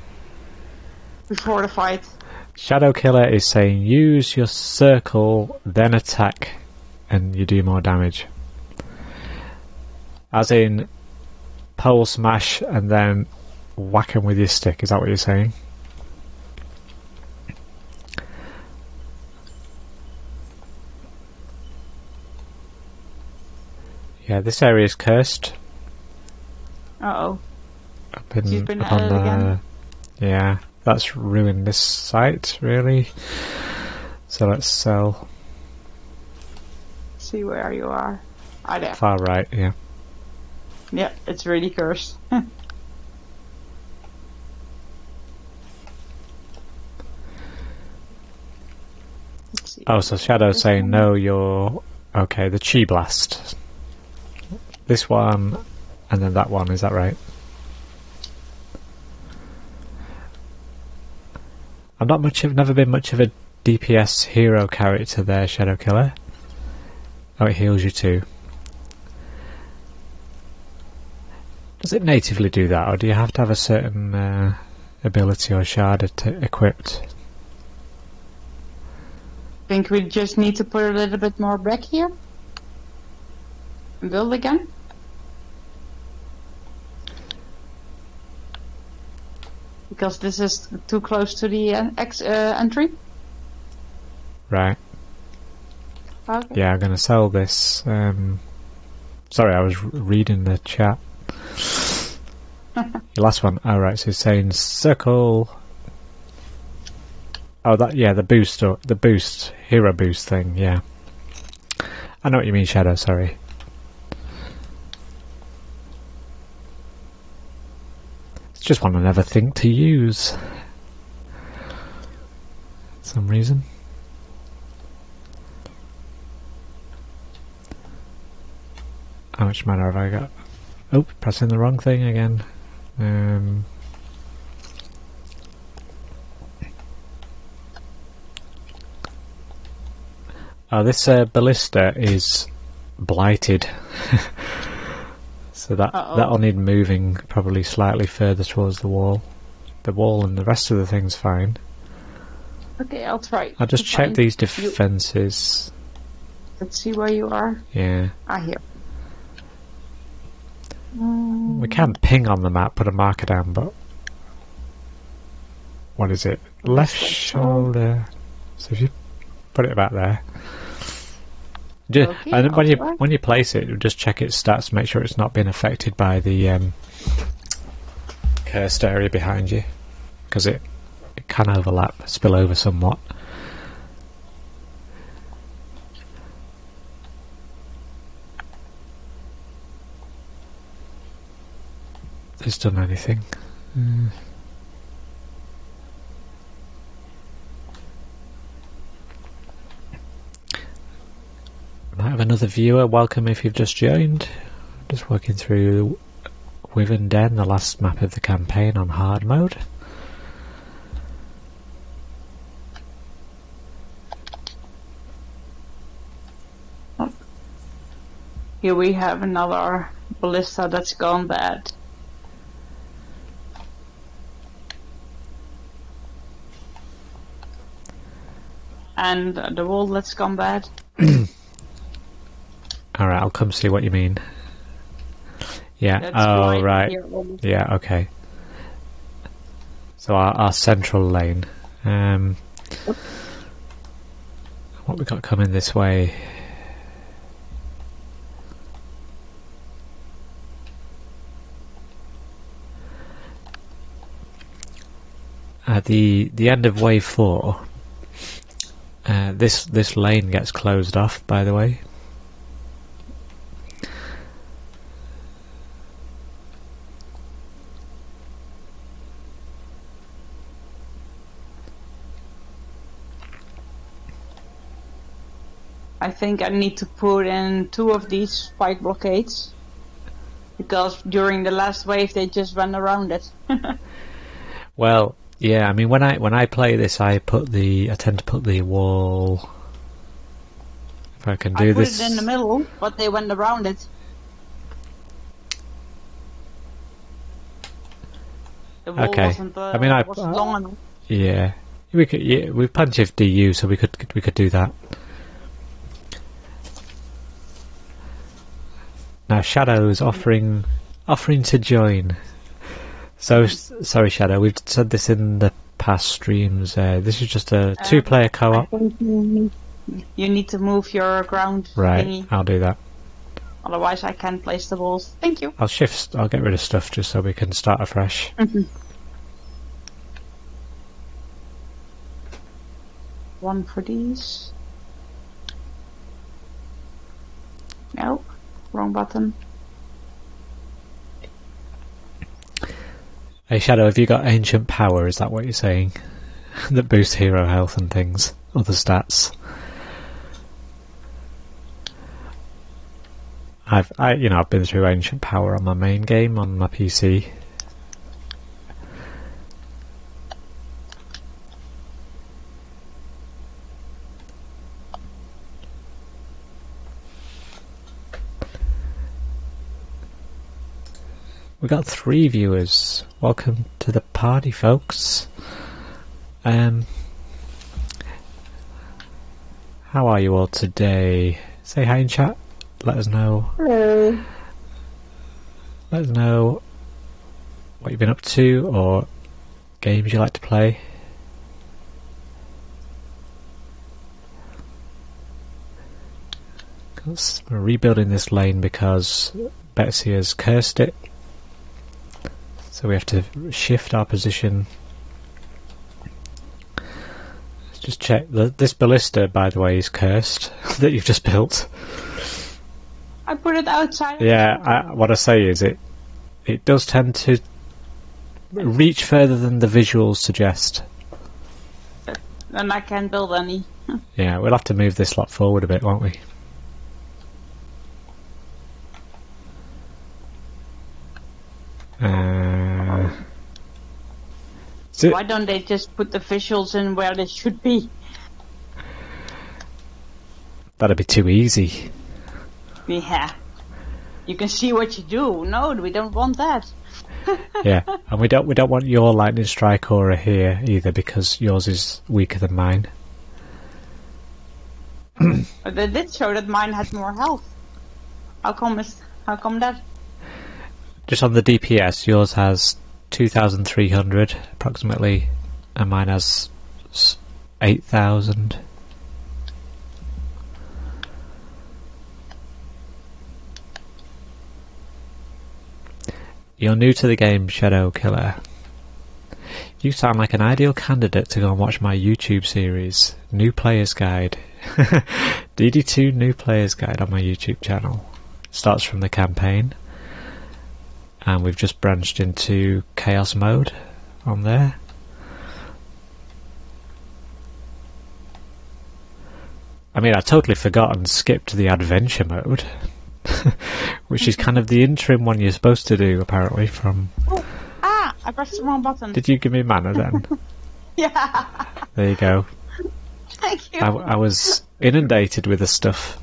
before the fight. Shadow Killer is saying use your circle, then attack, and you do more damage. As in pole smash and then whack him with your stick. Is that what you're saying? Yeah, this area is cursed. Uh-oh. She's been at it again. Yeah, that's ruined this site, really. So let's sell. See where you are. Ah, there. Far right, yeah. Yeah, it's really cursed. Oh, so Shadow's saying no, you're... Okay, the Chi Blast. This one, and then that one, is that right? I've never been much of a DPS hero character there, Shadow Killer. Oh, it heals you too. Does it natively do that, or do you have to have a certain ability or shard equipped? I think we just need to put a little bit more back here. And build again. Because this is too close to the entry. Right. Okay. Yeah, I'm going to sell this. Sorry, I was reading the chat. The last one. Oh, right, so it's saying circle. Oh, the boost, hero boost thing, yeah. I know what you mean, Shadow, sorry. It's just one I never think to use. For some reason. How much mana have I got? Oh, pressing the wrong thing again. Oh, this ballista is blighted. So that'll need moving probably slightly further towards the wall. The wall and the rest of the thing's fine. Okay, I'll try. I'll just check these defences. Let's see where you are. Yeah. Here. We can ping on the map, put a marker down, but what is it? Left shoulder. So if you put it about there. Okay, and when you place it, just check its stats, make sure it's not been affected by the cursed area behind you, because it can overlap, spill over somewhat. Has done anything? Might have another viewer. Welcome if you've just joined. Just working through Wyvern Den, the last map of the campaign on hard mode. Here we have another ballista that's gone bad. And the wall that's gone bad. Alright, I'll come see what you mean. Yeah, That's oh right. Yeah, okay. So our central lane. What we got coming this way? At the end of wave 4, this lane gets closed off, by the way. I think I need to put in 2 of these fight blockades, because during the last wave they just ran around it. Well, yeah, I mean when I play this, I tend to put the wall. If I can do this. I put it in the middle, but they went around it. The wall wasn't, I mean, wasn't long enough. Yeah, we've plenty of DU, so we could do that. Now Shadow's offering to join. So sorry, Shadow. We've said this in the past streams. This is just a 2-player co-op. I think you need to move your ground right, thingy. I'll do that. Otherwise, I can't place the walls. Thank you. I'll get rid of stuff just so we can start afresh. One for these. No. Wrong button. Hey Shadow, have you got ancient power? Is that what you're saying? That boosts hero health and things, other stats. I've been through ancient power on my main game on my PC. We got 3 viewers. Welcome to the party, folks. How are you all today? Say hi in chat. Let us know. Hello. Let us know what you've been up to or games you like to play. We're rebuilding this lane because Betsy has cursed it. So we have to shift our position. Let's just check. This ballista, by the way, is cursed that you've just built. I put it outside. Yeah, what I say is it does tend to reach further than the visuals suggest. Then I can't build any. Yeah, we'll have to move this lot forward a bit, won't we? Why don't they just put the visuals in where they should be? That'd be too easy. Yeah. You can see what you do. No, we don't want that. Yeah, and we don't want your lightning strike aura here either because yours is weaker than mine. But they did show that mine had more health. How come that? Just on the DPS, yours has 2,300 approximately, and mine has 8,000. You're new to the game, Shadow Killer. You sound like an ideal candidate to go and watch my YouTube series, New Player's Guide. DD2 New Player's Guide on my YouTube channel. Starts from the campaign. And we've just branched into Chaos mode on there. I mean, I totally forgot and skipped the Adventure mode. Which is kind of the interim one you're supposed to do, apparently, from... Oh, I pressed the wrong button. Did you give me mana then? Yeah. There you go. Thank you. I was inundated with the stuff.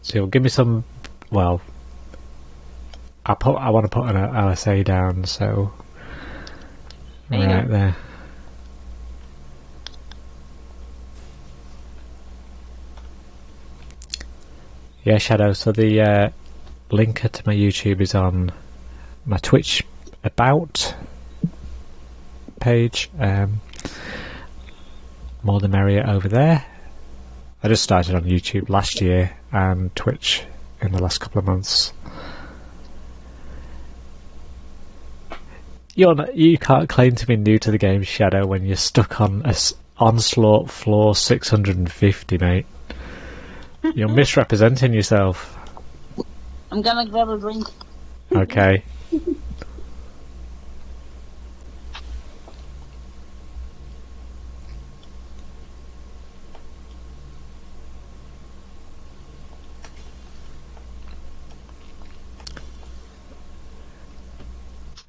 So you'll give me some... Well... I want to put an LSA down, so... Right there. Yeah, Shadow, so the link to my YouTube is on my Twitch About page. More the merrier over there. I just started on YouTube last year and Twitch in the last couple of months. You can't claim to be new to the game, Shadow, when you're stuck on Onslaught floor 650, mate. You're misrepresenting yourself. I'm gonna grab a drink. Okay.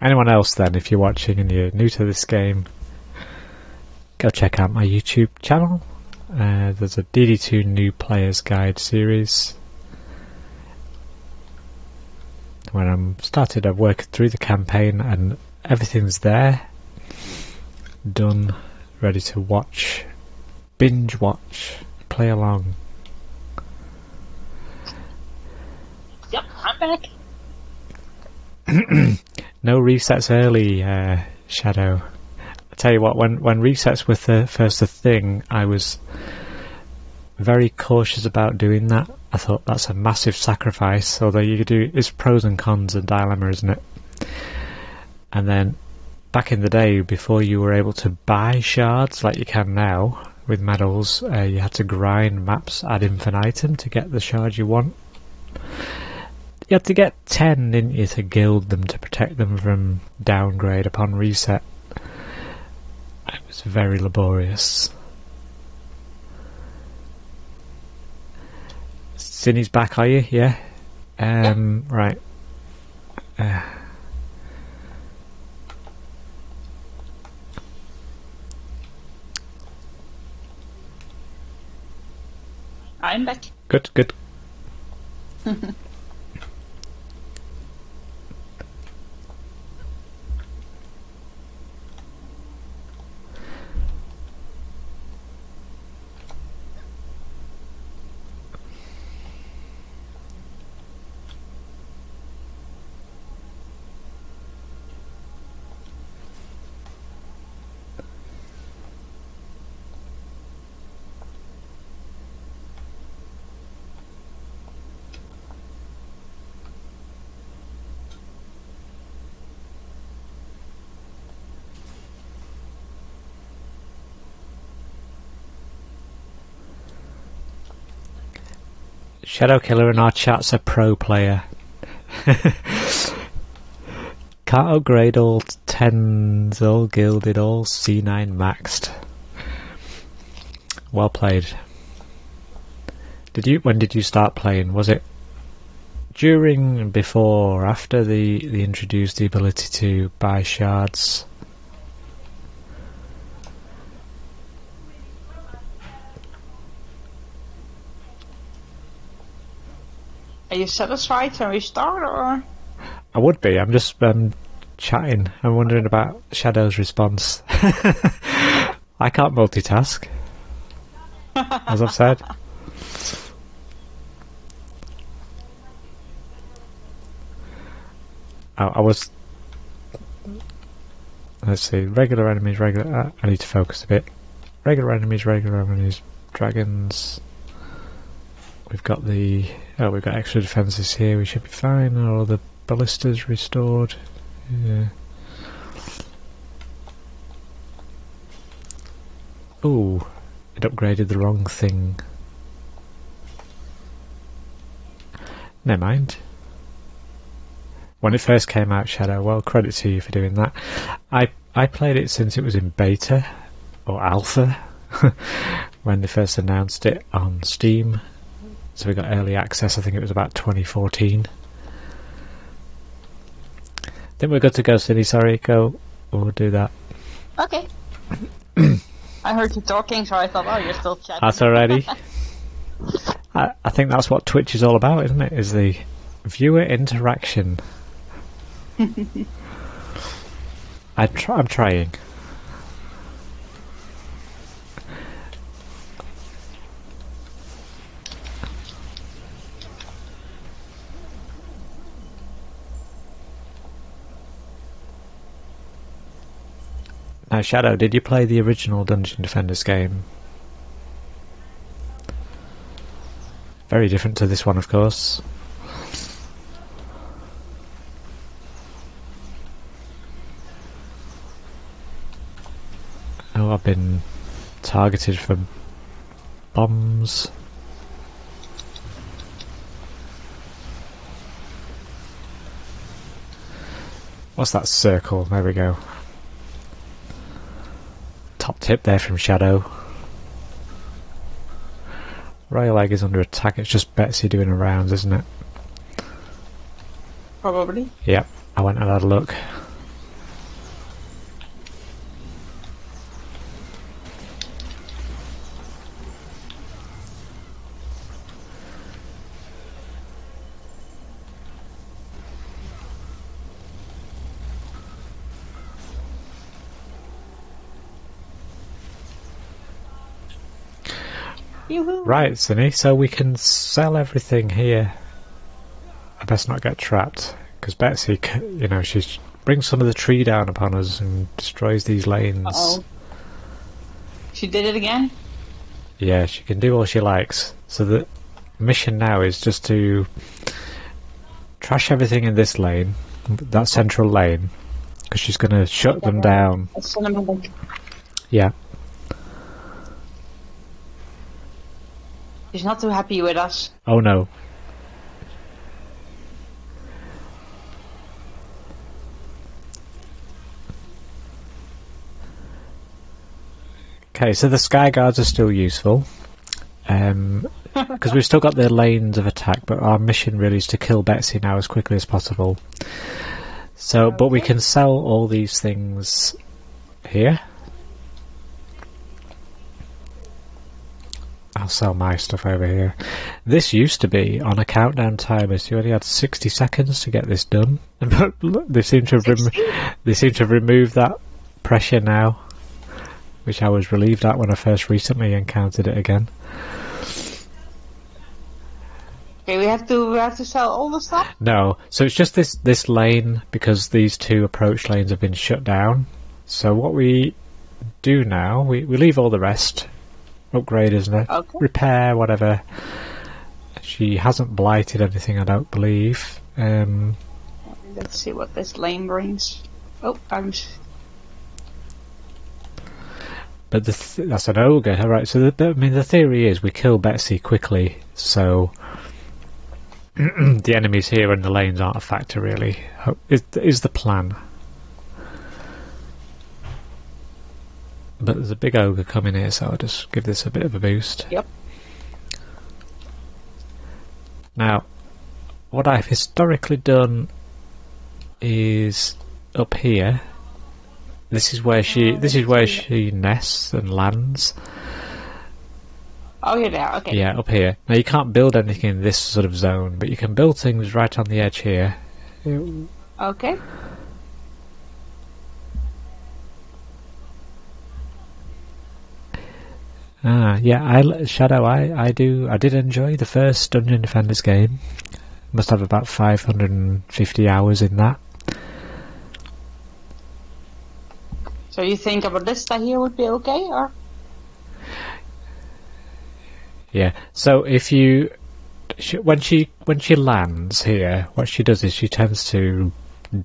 Anyone else then, if you're watching and you're new to this game, go check out my YouTube channel. There's a DD2 New Player's Guide series. When I'm started, I've worked through the campaign and everything's there. Done, ready to watch, binge watch, play along. Yep, I'm back. No resets early, Shadow. I tell you what, when resets were first a thing, I was very cautious about doing that. I thought that's a massive sacrifice, although it's pros and cons and dilemma, isn't it? And then back in the day, before you were able to buy shards like you can now with medals, you had to grind maps ad infinitum to get the shard you want. You had to get 10, didn't you, to gild them to protect them from downgrade upon reset. It was very laborious. Cindy's back, are you? Yeah? Right. I'm back. Good. Shadow Killer in our chat's a pro player. Can't upgrade all 10s, all gilded, all C9 maxed. Well played. When did you start playing? Was it during, before, or after they introduced the ability to buy shards? Are you satisfied? Can we start, or? I would be. I'm just chatting. I'm wondering about Shadow's response. I can't multitask, as I've said. I was. Let's see. Regular enemies. I need to focus a bit. Regular enemies. Dragons. We've got we've got extra defences here. We should be fine. All the ballistas restored. Yeah. Ooh, it upgraded the wrong thing. Never mind. When it first came out, Shadow, well, credit to you for doing that. I played it since it was in beta, or alpha, when they first announced it on Steam. So we got early access, I think it was about 2014. Think we're good to go, Cindy. Sorry, go. We'll do that. Okay. I heard you talking, so I thought, oh, you're still chatting. That's already. I think that's what Twitch is all about, isn't it? Is the viewer interaction. I'm trying. Now, Shadow, did you play the original Dungeon Defenders game? Very different to this one, of course. Oh, I've been targeted for bombs. What's that circle? There we go. Top tip there from Shadow. Royal Egg is under attack. It's just Betsy doing her rounds, isn't it? Probably. Yep, I went and had a look. Right, Cinny, so we can sell everything here. I best not get trapped, because Betsy, you know, she brings some of the tree down upon us and destroys these lanes. Uh-oh. She did it again? Yeah, she can do all she likes. So the mission now is just to trash everything in this lane, that central lane, because she's going to shut them down. Yeah. She's not too happy with us. Oh no. Okay, so the Sky Guards are still useful. Because we've still got the lanes of attack, but our mission really is to kill Betsy now as quickly as possible. So, but we can sell all these things here. I'll sell my stuff over here. This used to be on a countdown timer, so you only had 60 seconds to get this done. But look, they seem to have removed that pressure now, which I was relieved at when I first recently encountered it again. Okay, we have to sell all the stuff? No, so it's just this lane, because these two approach lanes have been shut down. So what we do now, we leave all the rest. Upgrade, isn't it? Okay. Repair, whatever. She hasn't blighted anything, I don't believe. Let's see what this lane brings. Oh, But that's an ogre, right? So the theory is we kill Betsy quickly, so the enemies here in the lanes aren't a factor, really. Is the plan. But there's a big ogre coming here, so I'll just give this a bit of a boost. Yep. Now, what I've historically done is up here. This is where she nests and lands. Oh, you're there. Okay. Yeah, up here. Now you can't build anything in this sort of zone, but you can build things right on the edge here. Okay. Yeah, Shadow, I did enjoy the first Dungeon Defenders game. Must have about 550 hours in that. So you think a ballista here would be okay, or? Yeah. So if you, when she lands here, what she does is she tends to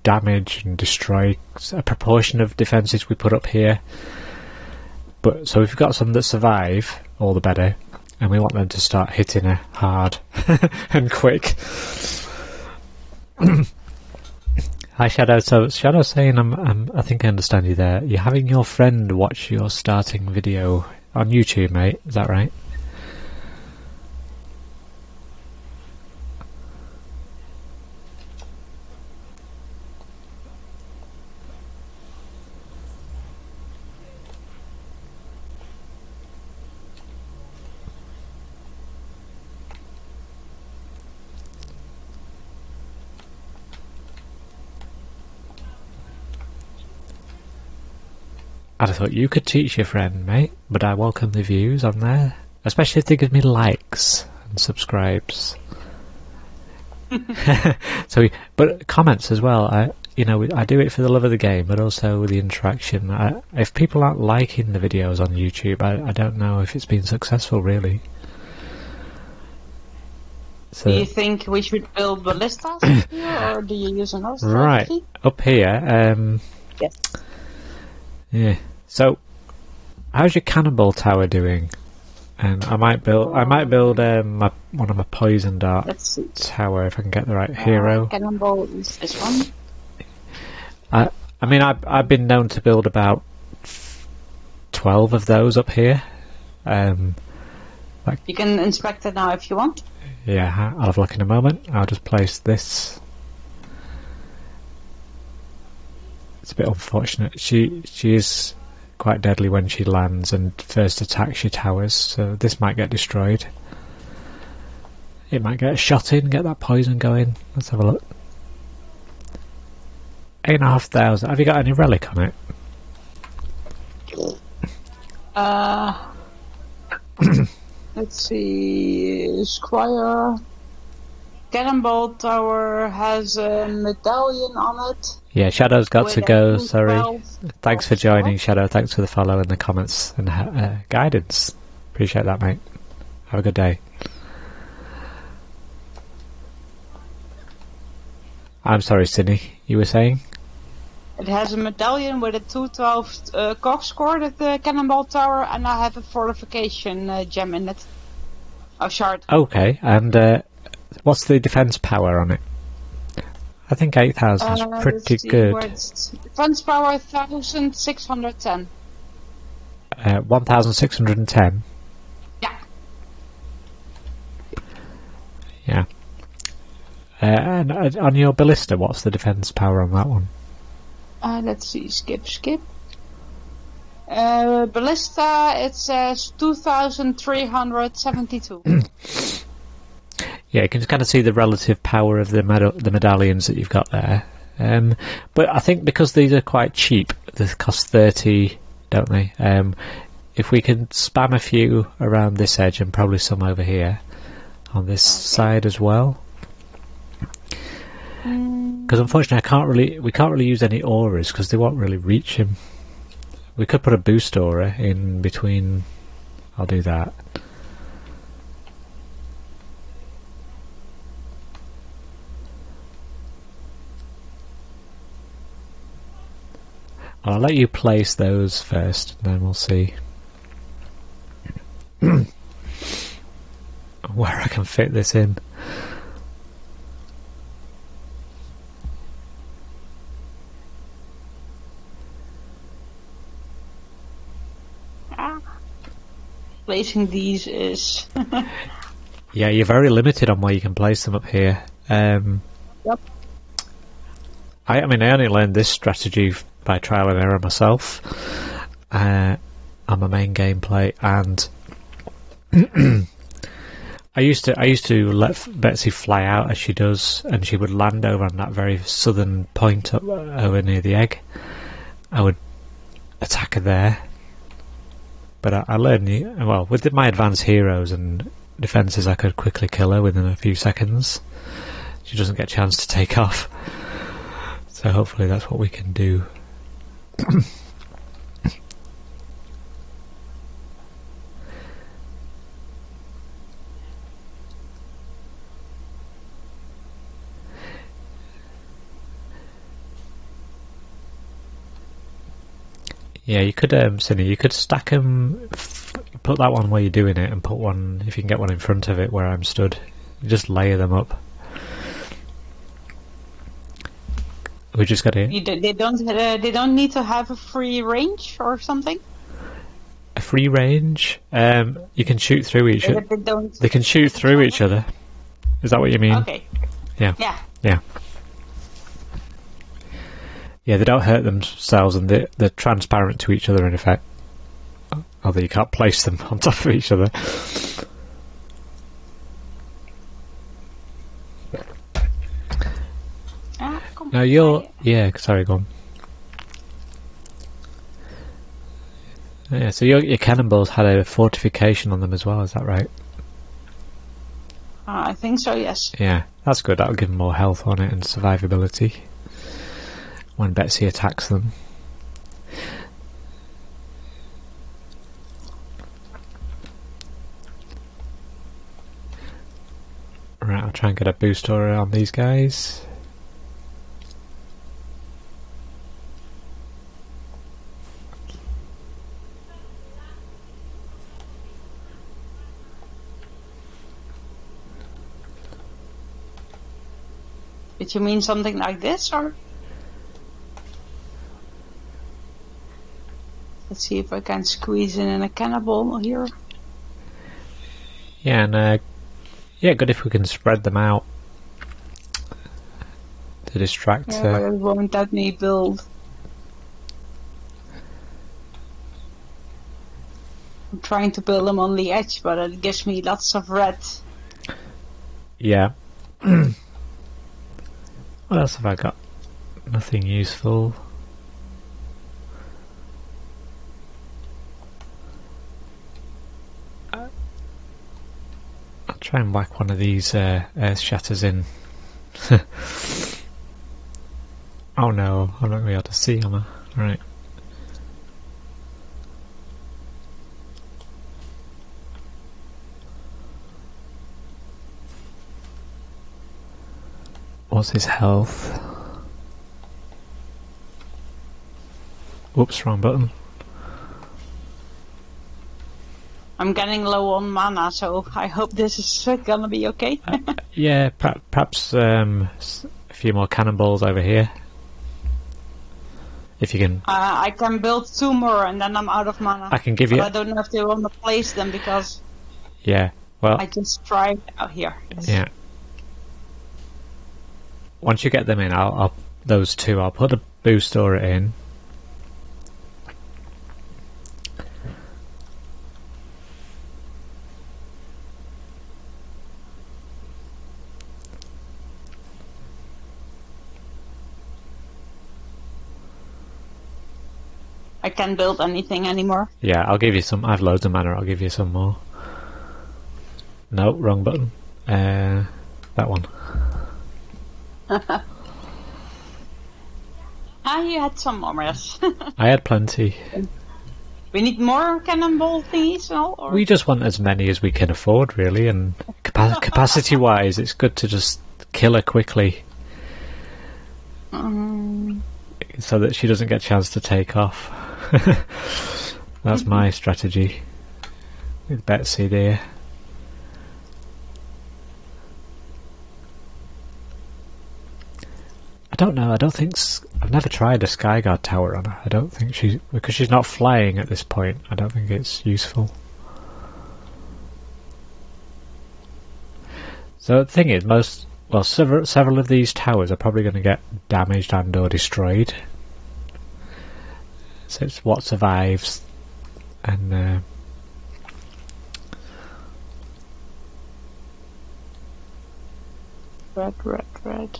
damage and destroy a proportion of defences we put up here. But so if we've got some that survive, all the better, and we want them to start hitting her hard and quick. Hi Shadow. So Shadow's saying, I think I understand you there. You're having your friend watch your starting video on YouTube, mate. Is that right? I thought you could teach your friend, mate, but I welcome the views on there, especially if they give me likes and subscribes. But comments as well. I do it for the love of the game, but also the interaction. If people aren't liking the videos on YouTube, I don't know if it's been successful, really. So, do you think we should build ballistas here, or do you use another strategy? Right, up here. Yes. Yeah. So, how's your cannonball tower doing? And I might build one of my poison dart tower if I can get the right hero. Cannonball is this one. I've been known to build about 12 of those up here. You can inspect it now if you want. Yeah, I'll have a look in a moment. I'll just place this. It's a bit unfortunate. She is quite deadly when she lands and first attacks your towers, so this might get destroyed. It might get shot in, get that poison going. Let's have a look. 8,500. Have you got any relic on it? Let's see. Squire Cannonball Tower has a medallion on it. Yeah, Shadow's got to go, sorry. Thanks for joining, Shadow. Thanks for the follow and the comments and guidance. Appreciate that, mate. Have a good day. I'm sorry, Sydney. You were saying? It has a medallion with a 212 cock score at the Cannonball Tower, and I have a fortification gem in it. Oh, shard. Okay, and what's the defense power on it? I think 8,000 is pretty good. Defense power 1,610. 1,610? Yeah. Yeah. And on your ballista, what's the defense power on that one? Let's see. Skip. Ballista, it says 2,372. Yeah, you can kind of see the relative power of the medallions that you've got there. But I think because these are quite cheap, they cost 30, don't they? If we can spam a few around this edge and probably some over here on this side as well. Because unfortunately we can't really use any auras because they won't really reach him. We could put a boost aura in between. I'll do that. I'll let you place those first, and then we'll see where I can fit this in. Placing these is... Yeah, you're very limited on where you can place them up here. Yep. I mean, I only learned this strategy by trial and error myself on my main gameplay, and I used to let Betsy fly out as she does, and she would land over on that very southern point up over near the egg. I would attack her there, but I learned, well, with my advanced heroes and defences, I could quickly kill her within a few seconds. She doesn't get a chance to take off. So hopefully that's what we can do. Yeah, you could, Cindy, you could stack them, put that one where you're doing it, and put one, if you can get one in front of it where I'm stood, just layer them up. We just got it. They don't need to have a free range or something. A free range? You can shoot through each other. They can shoot through each other. Is that what you mean? Okay. Yeah. Yeah. Yeah. Yeah, they don't hurt themselves, and they're transparent to each other in effect. Although you can't place them on top of each other. No, yeah, sorry, go on. Yeah, so your cannonballs had a fortification on them as well, is that right? I think so, yes. Yeah, that's good. That'll give them more health on it and survivability when Betsy attacks them. Right, I'll try and get a boost aura on these guys. Did you mean something like this, or? Let's see if I can squeeze in a cannonball here. Yeah, and yeah, good if we can spread them out to distract. Yeah, but it won't let me build. I'm trying to build them on the edge, but it gives me lots of red. Yeah. What else have I got? Nothing useful. I'll try and whack one of these earth shatters in. Oh no, I'm not going to be able to see, am I? Right. What's his health? Whoops, wrong button. I'm getting low on mana, so I hope this is gonna be okay. Yeah, perhaps a few more cannonballs over here. If you can. I can build 2 more and then I'm out of mana. I can give you. I don't know if they want to place them because. Yeah, well. I just tried out here. Yeah. Once you get them in, I'll those 2. I'll put a boost aura in. I can't build anything anymore. Yeah, I'll give you some. I have loads of mana. I'll give you some more. No, wrong button. That one. You had some more, yes. I had plenty. We need more cannonball thingies now? Or? We just want as many as we can afford, really, and capacity-wise, it's good to just kill her quickly. So that she doesn't get a chance to take off. That's my strategy with Betsy there. I don't know. I don't think I've never tried a Skyguard tower on her. I don't think because she's not flying at this point. I don't think it's useful. So the thing is, several of these towers are probably going to get damaged and or destroyed. So it's what survives, and red.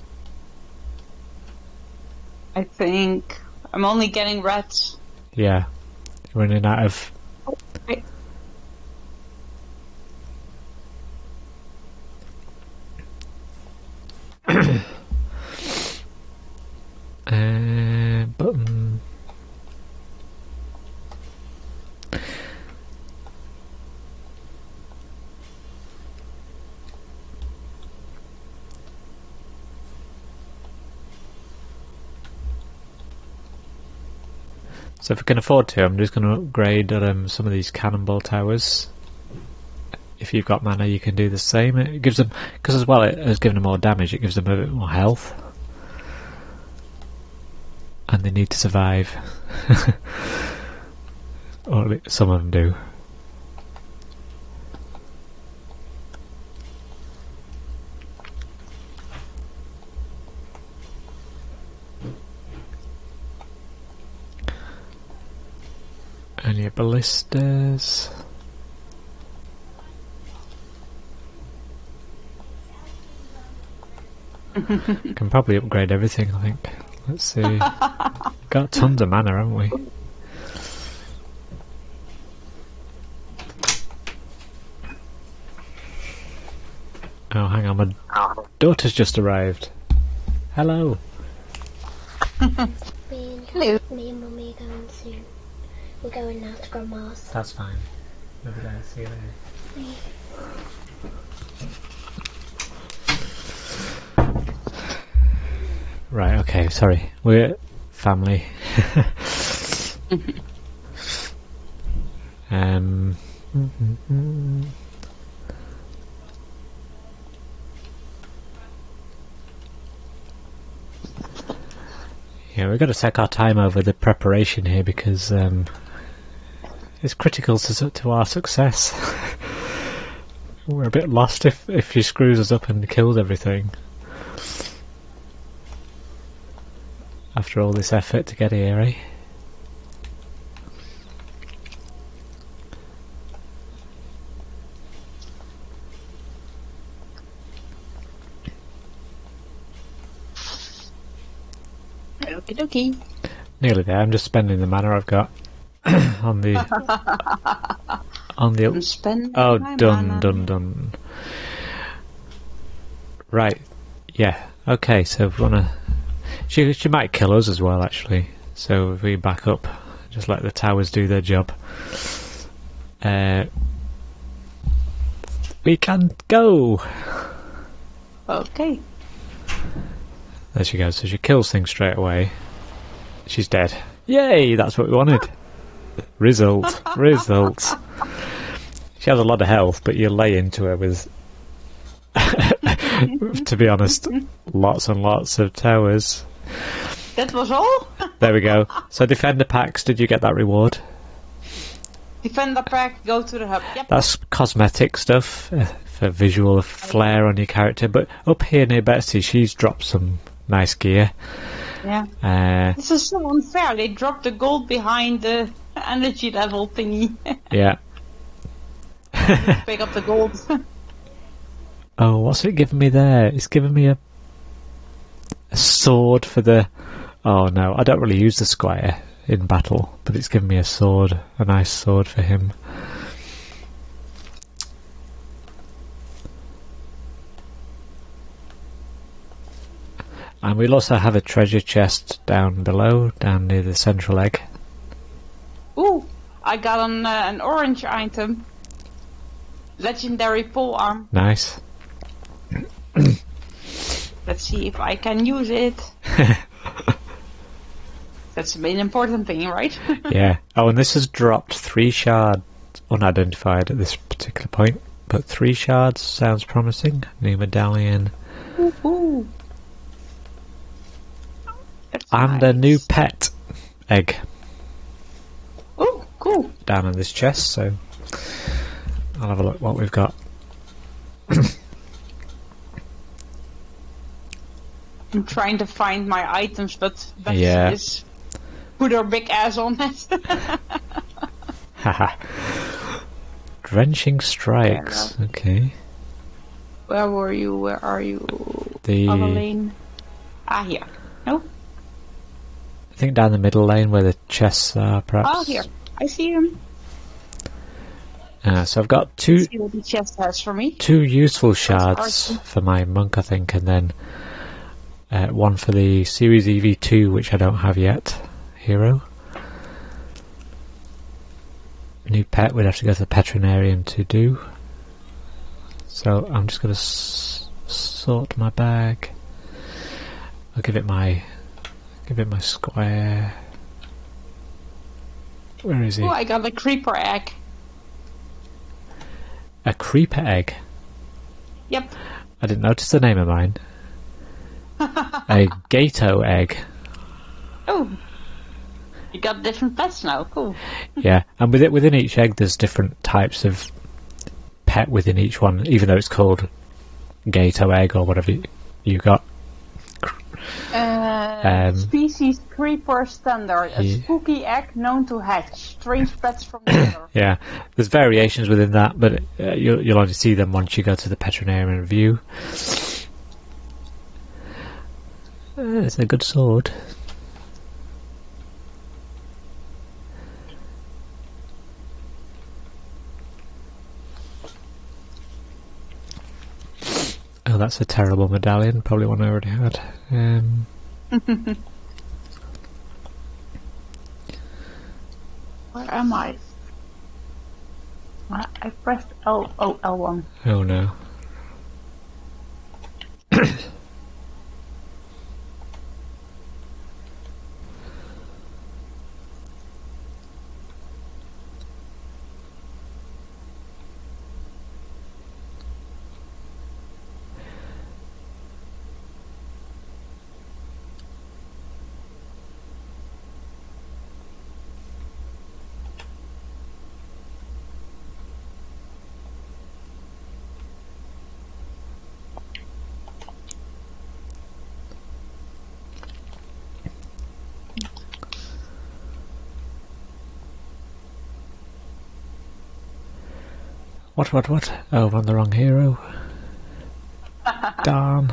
I think I'm only getting reds. Yeah, running out of. Okay. Button. So if we can afford to, I'm just going to upgrade some of these cannonball towers. If you've got mana, you can do the same. It gives them, because as well as giving them more damage, it gives them a bit more health. And they need to survive. Or some of them do. And your ballistas. Can probably upgrade everything, I think. Let's see. Got tons of mana, haven't we? Oh, hang on, my daughter's just arrived. Hello. Hello. Me and Mummy are going soon. We're going now to Grandma's. That's fine. Over there, see you later. Right, okay, sorry. We're family. Yeah, we've got to take our time over the preparation here because it's critical to our success. We're a bit lost if she screws us up and kills everything. After all this effort to get here, eh? Okie dokie. Nearly there. I'm just spending the mana I've got on the done. Right. Yeah. Okay. So if we wanna, she might kill us as well, actually. So if we back up, just let the towers do their job. We can go. Okay. There she goes. So she kills things straight away. She's dead. Yay! That's what we wanted. Result. She has a lot of health, but you lay into her with, to be honest, lots and lots of towers. That was all? There we go. So Defender Packs, did you get that reward? Defender pack, go to the hub. Yep. That's cosmetic stuff for visual flair on your character. But up here near Betsy, she's dropped some nice gear. Yeah. This is so unfair. They dropped the gold behind the energy level thingy. Yeah. Pick up the gold. Oh, what's it giving me there? It's giving me a sword for the... Oh no, I don't really use the Squire. in battle, but it's given me a sword, a nice sword for him. And we'll also have a treasure chest down below, down near the central egg. Ooh, I got an orange item. Legendary polearm. Nice. Let's see if I can use it. That's the main important thing, right? Yeah. Oh, and this has dropped 3 shards, unidentified at this particular point, but 3 shards sounds promising. New medallion. Woohoo! And nice. a new pet egg. Oh, cool. Down in this chest, so I'll have a look what we've got. I'm trying to find my items, but Betsy Yeah. is put her big ass on it. Haha. Drenching strikes. Okay. Where were you? Where are you? The Other lane. Ah, here. No? I think down the middle lane where the chests are, perhaps. Oh, here. I see him. So I've got 2 See what the chest has for me. 2 useful shards artsy. for my monk, I think, and then one for the Series EV2, which I don't have yet. Hero. New pet, we'd have to go to the veterinarian to do. So I'm just going to sort my bag. I'll give it my square. Where is he? Oh, I got a creeper egg. A creeper egg. Yep. I didn't notice the name of mine. A gato egg. Oh. You got different pets now. Cool. Yeah, and within each egg there's different types of pet within each one, even though it's called gato egg or whatever you got. Species creeper standard. A spooky egg known to hatch strange pets from the other. Yeah, there's variations within that, but you'll only see them once you go to the veterinarian review. It's a good sword. Oh, that's a terrible medallion. Probably one I already had. Where am I? I pressed L1. Oh no. What? Oh, I'm the wrong hero. Darn.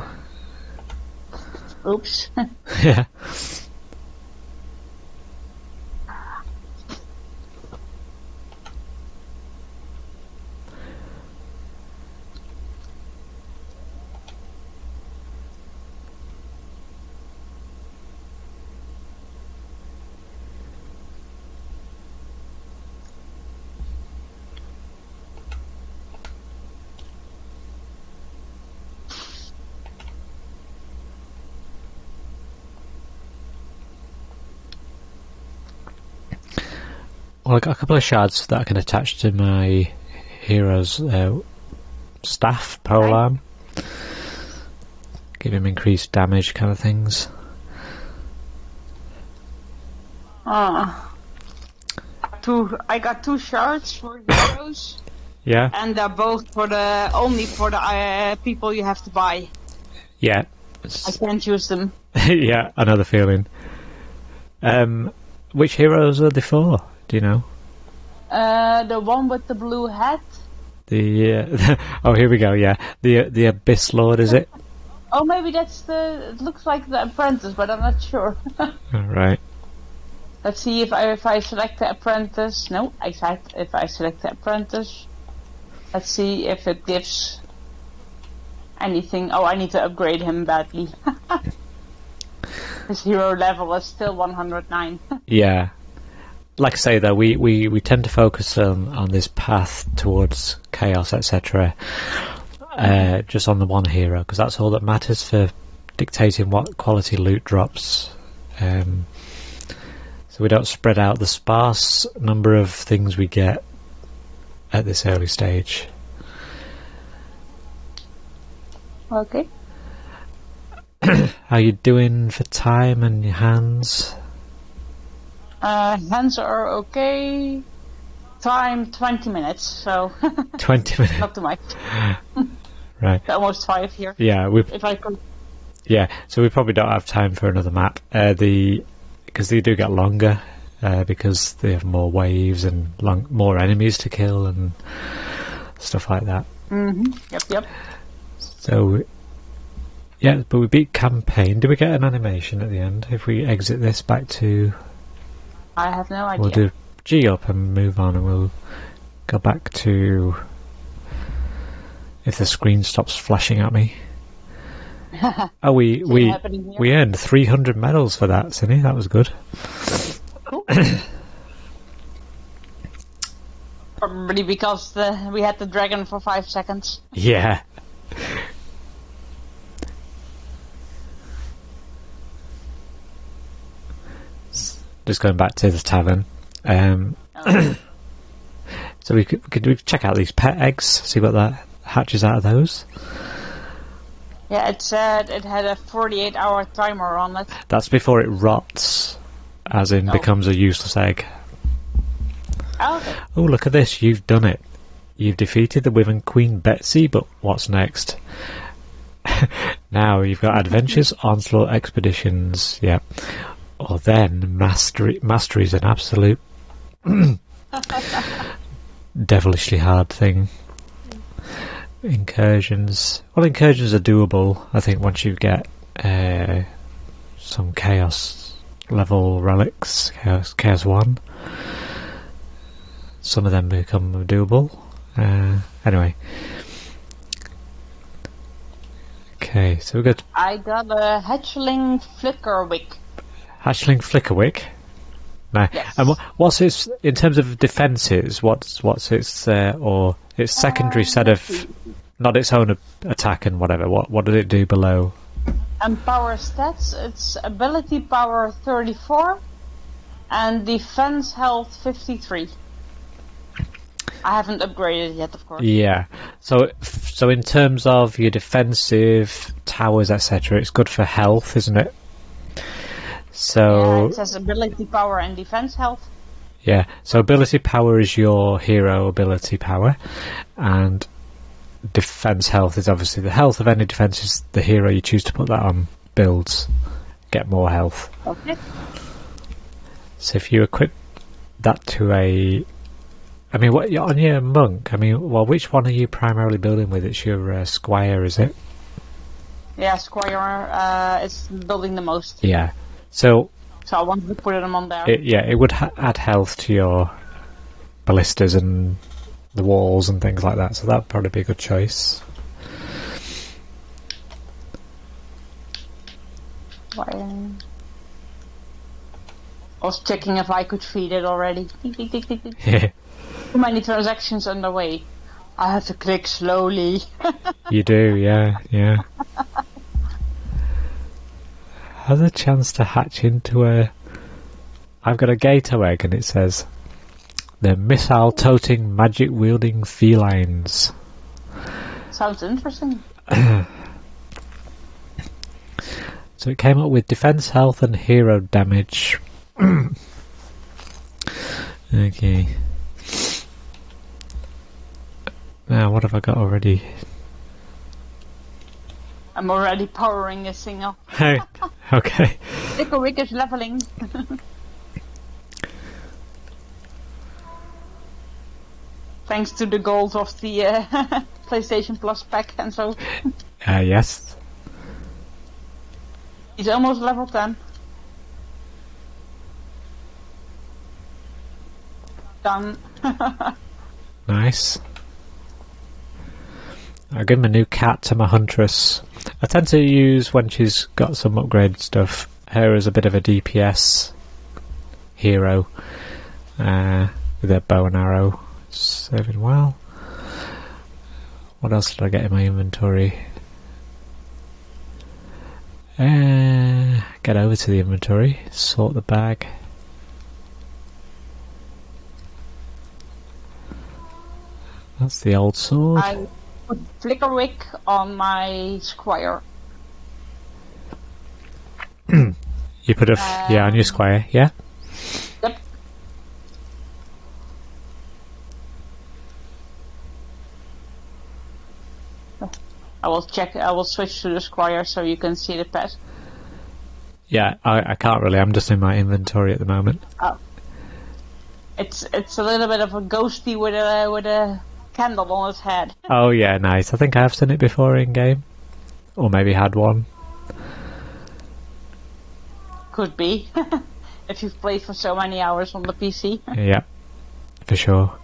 Oops. Yeah. Well, I got a couple of shards that I can attach to my hero's staff, polearm. Give him increased damage kind of things. I got 2 shards for heroes. Yeah. And they're both only for the people you have to buy. Yeah. I can't use them. Yeah, another feeling. Which heroes are they for? Do you know? The one with the blue hat. Oh, here we go. Yeah, the Abyss Lord, is it? Oh, maybe it looks like the apprentice, but I'm not sure. All right. Let's see if I select the apprentice. No, if I select the apprentice. Let's see if it gives anything. Oh, I need to upgrade him badly. His hero level is still 109. Yeah. Like I say though, we tend to focus on this path towards chaos, etc. Just on the one hero, because that's all that matters for dictating what quality loot drops. So we don't spread out the sparse number of things we get at this early stage. Okay. How you doing for time and your hands? Hands are okay. Time 20 minutes, so 20 minutes. Not too much. Right. Almost 5 here. Yeah, if I could. Yeah, so we probably don't have time for another map. Because they do get longer, because they have more waves and more enemies to kill and stuff like that. Yep. So, yeah, but we beat campaign. Do we get an animation at the end if we exit this back to? I have no idea. We'll do G up and move on, and we'll go back to if the screen stops flashing at me. Oh, we earned 300 medals for that, Cindy. That was good. Cool. Probably because we had the dragon for 5 seconds. Yeah. Just going back to the tavern. So we could check out these pet eggs, see what that hatches out of those. Yeah, it said it had a 48-hour timer on it. That's before it rots, as in becomes a useless egg. Oh, okay. Oh, look at this, you've done it. You've defeated the Wyvern Queen Betsy, but what's next? Now you've got adventures, onslaught, expeditions, yeah. Or then mastery is an absolute devilishly hard thing. Incursions. Well, incursions are doable, I think, once you get some chaos level relics, chaos 1. Some of them become doable. Anyway. Okay, so we got. I got a hatchling flickerwick. Hatchling flickerwick. No. Yes. And what's its in terms of defences? What's its or its secondary set of, not its own attack and whatever. What does it do below? And power stats. It's ability power 34, and defense health 53. I haven't upgraded yet, of course. Yeah. So in terms of your defensive towers, etc., it's good for health, isn't it? So yeah, it says ability power and defense health. Yeah. So ability power is your hero ability power, and defense health is obviously the health of any defenses the hero you choose to put that on builds. Get more health. Okay. So if you equip that to a, I mean, what on your monk? I mean, well, which one are you primarily building with? It's your squire, is it? Yeah, squire is building the most. Yeah. So I wanted to put them on there. It would add health to your ballistas and the walls and things like that. So that'd probably be a good choice. I was checking if I could feed it already. Yeah. Too many transactions underway. I have to click slowly. You do, yeah. Has a chance to hatch into a. I've got a gator egg, and it says they're missile-toting, magic-wielding felines. Sounds interesting. So it came up with defense, health, and hero damage. Okay. Now, what have I got already? I'm already powering this thing up. Hey, okay. Flickerwick is leveling. Thanks to the gold of the PlayStation Plus pack and so. Yes. He's almost level 10. Done. Nice. I'll give him a new cat to my huntress. I tend to use, when she's got some upgraded stuff, her as a bit of a DPS hero with a bow and arrow. Serving well. What else did I get in my inventory? Get over to the inventory, sort the bag. That's the old sword. I put Flickerwick on my squire. You put a on your squire, yeah? Yep. I will switch to the squire so you can see the pet. Yeah, I can't really. I'm just in my inventory at the moment. Oh. It's a little bit of a ghosty with a candle on his head. Oh yeah, nice. I think I have seen it before in game, or maybe had one. Could be, if you've played for so many hours on the PC. Yeah, for sure.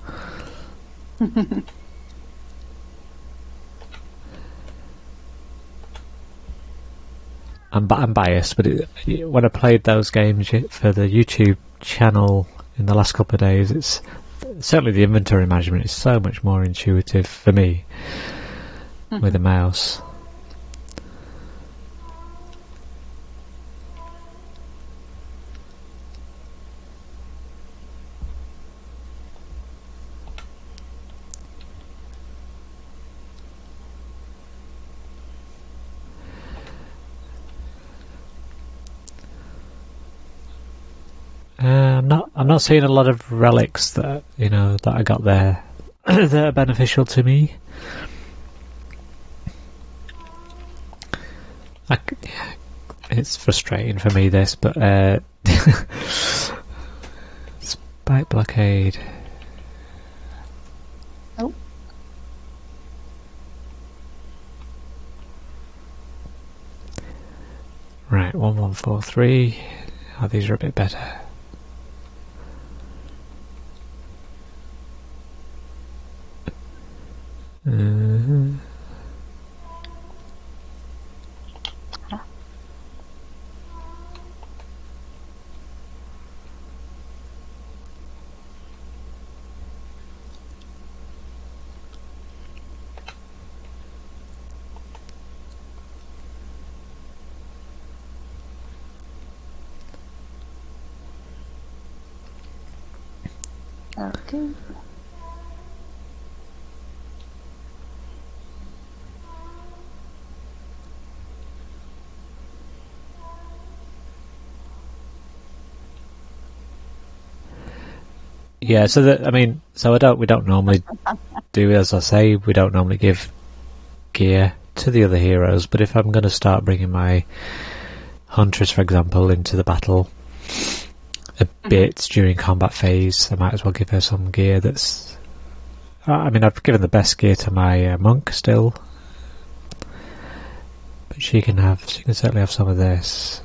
I'm biased, but when I played those games for the YouTube channel in the last couple of days, it's certainly the inventory management is so much more intuitive for me with a mouse. I'm not seeing a lot of relics that that I got there that are beneficial to me. It's frustrating for me this, but Spike Blockade. Oh. Right, 1143. Oh, these are a bit better. Okay. Yeah, so we don't normally do, as I say, we don't normally give gear to the other heroes, but if I'm going to start bringing my Huntress, for example, into the battle a bit during combat phase, I might as well give her some gear that's... I've given the best gear to my monk still, but she can certainly have some of this.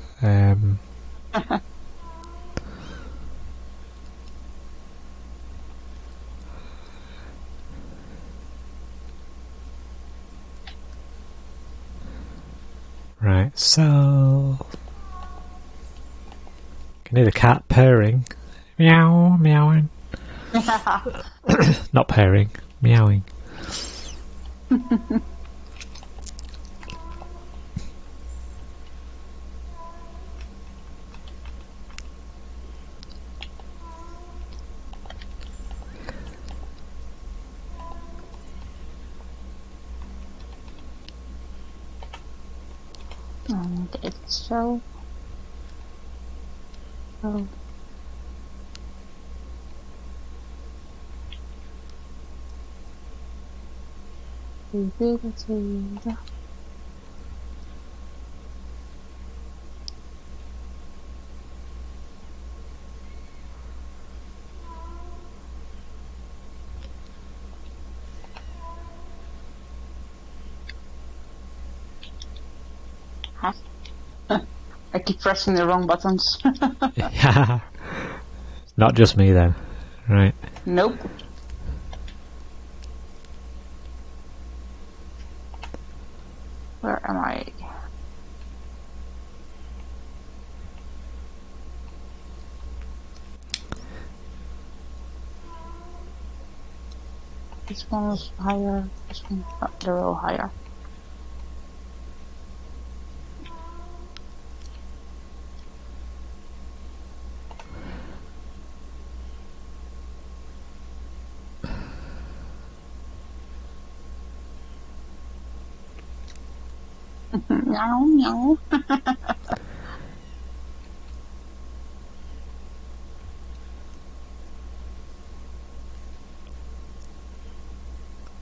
Right, so... Can hear the cat purring. Meow, meowing. Not purring, meowing. And it's so... Oh. Huh? I keep pressing the wrong buttons. Yeah. Not just me then. Right. Nope. Where am I? This one was higher. This one, oh, they're all higher. Meow, meow.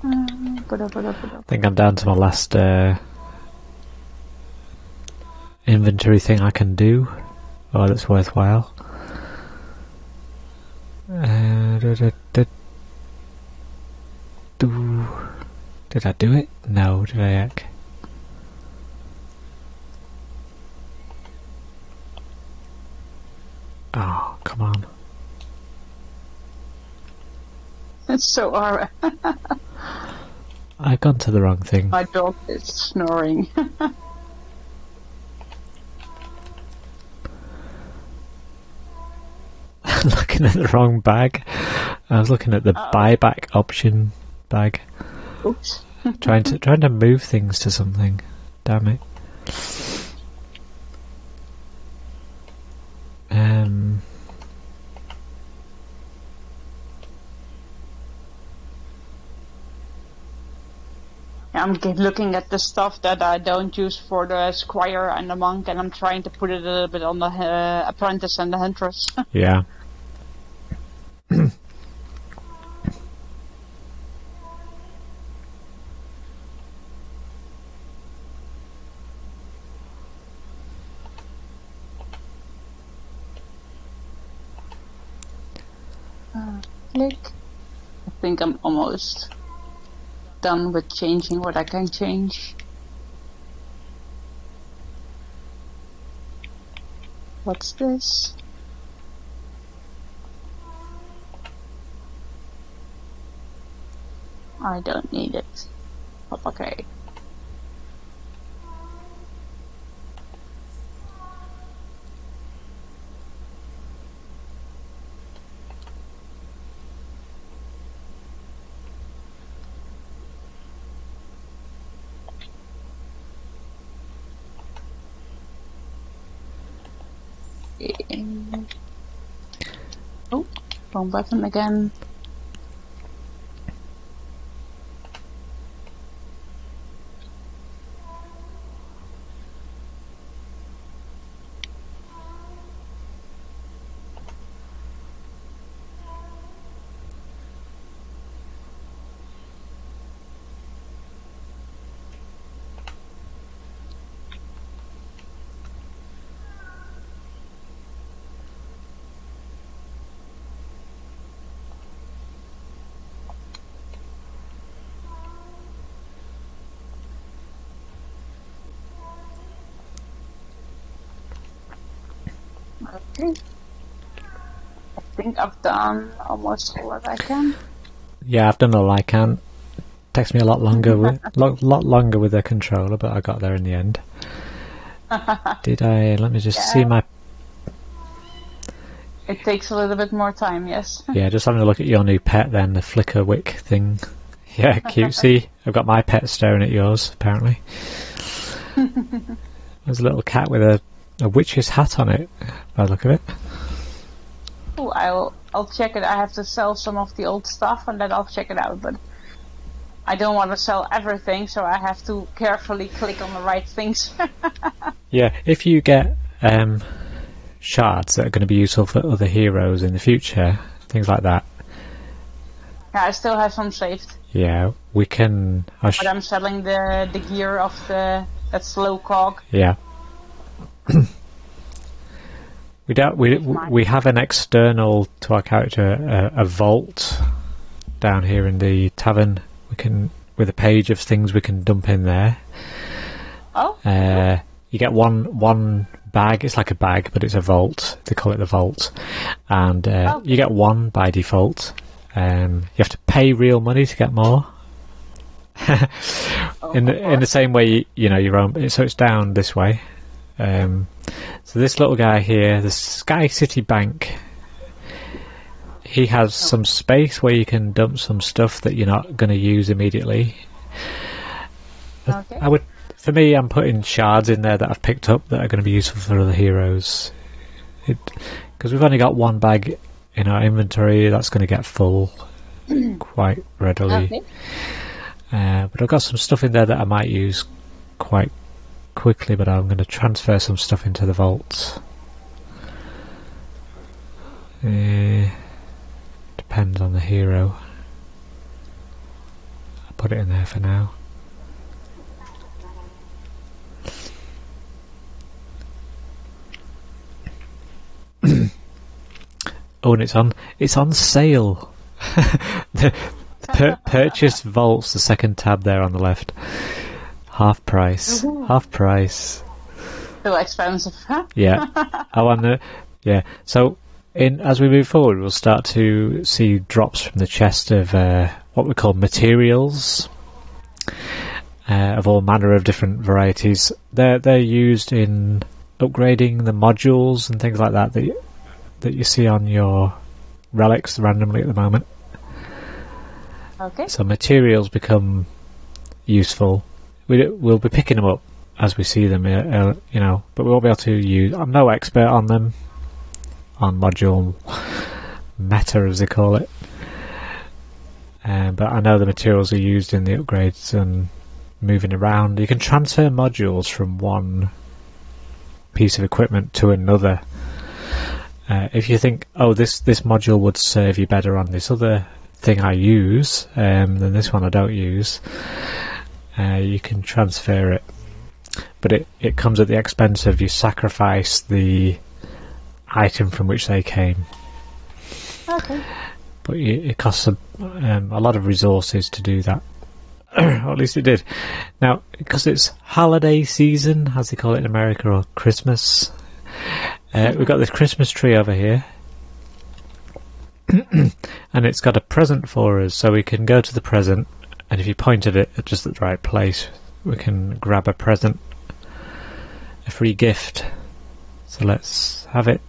I think I'm down to my last inventory thing I can do. Oh, that's worthwhile. Did I do it? No, did I heck? Oh, come on. It's so hard. I've gone to the wrong thing. My dog is snoring. Looking at the wrong bag. I was looking at the buyback option bag. Oops. trying to move things to something. Damn it. I'm looking at the stuff that I don't use for the squire and the monk, and I'm trying to put it a little bit on the apprentice and the huntress. Yeah. Click. I think I'm almost done with changing what I can change. What's this? I don't need it. Okay. Oh, wrong button again. Okay. I think I've done almost all that I can. Yeah, I've done all I can. Takes me a lot longer with lot longer with the controller, but I got there in the end. Did I? Let me just see my. It takes a little bit more time, yes. Yeah, just having a look at your new pet then, the flicker wick thing. Yeah, cute. See, I've got my pet staring at yours, apparently. There's a little cat with a witch's hat on it, by the look of it. Oh, I'll check it. I have to sell some of the old stuff and then I'll check it out, but I don't want to sell everything, so I have to carefully click on the right things. Yeah, if you get shards that are going to be useful for other heroes in the future, things like that. Yeah, I still have some saved. Yeah, we can. But I'm selling the gear of that slow cog. Yeah. We have an external to our character, a vault down here in the tavern. We can, with a page of things we can dump in there. Oh. You get one bag. It's like a bag, but it's a vault. They call it the vault, and you get one by default. You have to pay real money to get more. In the same way, your own. So it's down this way. So this little guy here, the Sky City Bank, he has some space where you can dump some stuff that you're not going to use immediately. Okay. For me, I'm putting shards in there that I've picked up that are going to be useful for other heroes. Because we've only got one bag in our inventory, that's going to get full quite readily. Okay. But I've got some stuff in there that I might use quite quickly, but I'm going to transfer some stuff into the vault. Depends on the hero. I'll put it in there for now. Oh, and it's on sale. the purchase vaults, the second tab there on the left. Half price. Half price. Too expensive, huh? Yeah. So as we move forward, we'll start to see drops from the chest of what we call materials, of all manner of different varieties. They're used in upgrading the modules and things like that that you see on your relics randomly at the moment. Okay. So materials become useful. We'll be picking them up as we see them, but we won't be able to use. I'm no expert on them, on module meta as they call it. But I know the materials are used in the upgrades and moving around. You can transfer modules from one piece of equipment to another. If you think, this module would serve you better on this other thing I use than this one I don't use, you can transfer it. But it comes at the expense of you sacrifice the item from which they came. Okay. But it costs a lot of resources to do that. Or at least it did. Now, because it's holiday season, as they call it in America, or Christmas, we've got this Christmas tree over here. And it's got a present for us, so we can go to the present, and if you pointed it just at the right place, we can grab a present, a free gift. So let's have it.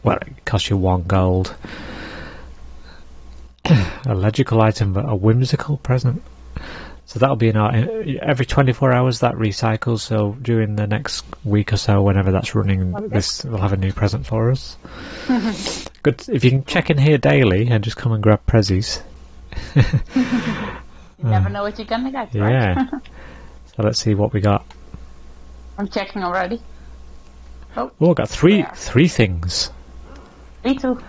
Well, it costs you 1 gold. A logical item, but a whimsical present. So that'll be in our every 24 hours that recycles. So during the next week or so, whenever that's running, this will have a new present for us. Good if you can check in here daily and just come and grab prezzies. You never know what you're gonna get. Yeah. Right? So let's see what we got. I'm checking already. Oh, I got three things. Me too.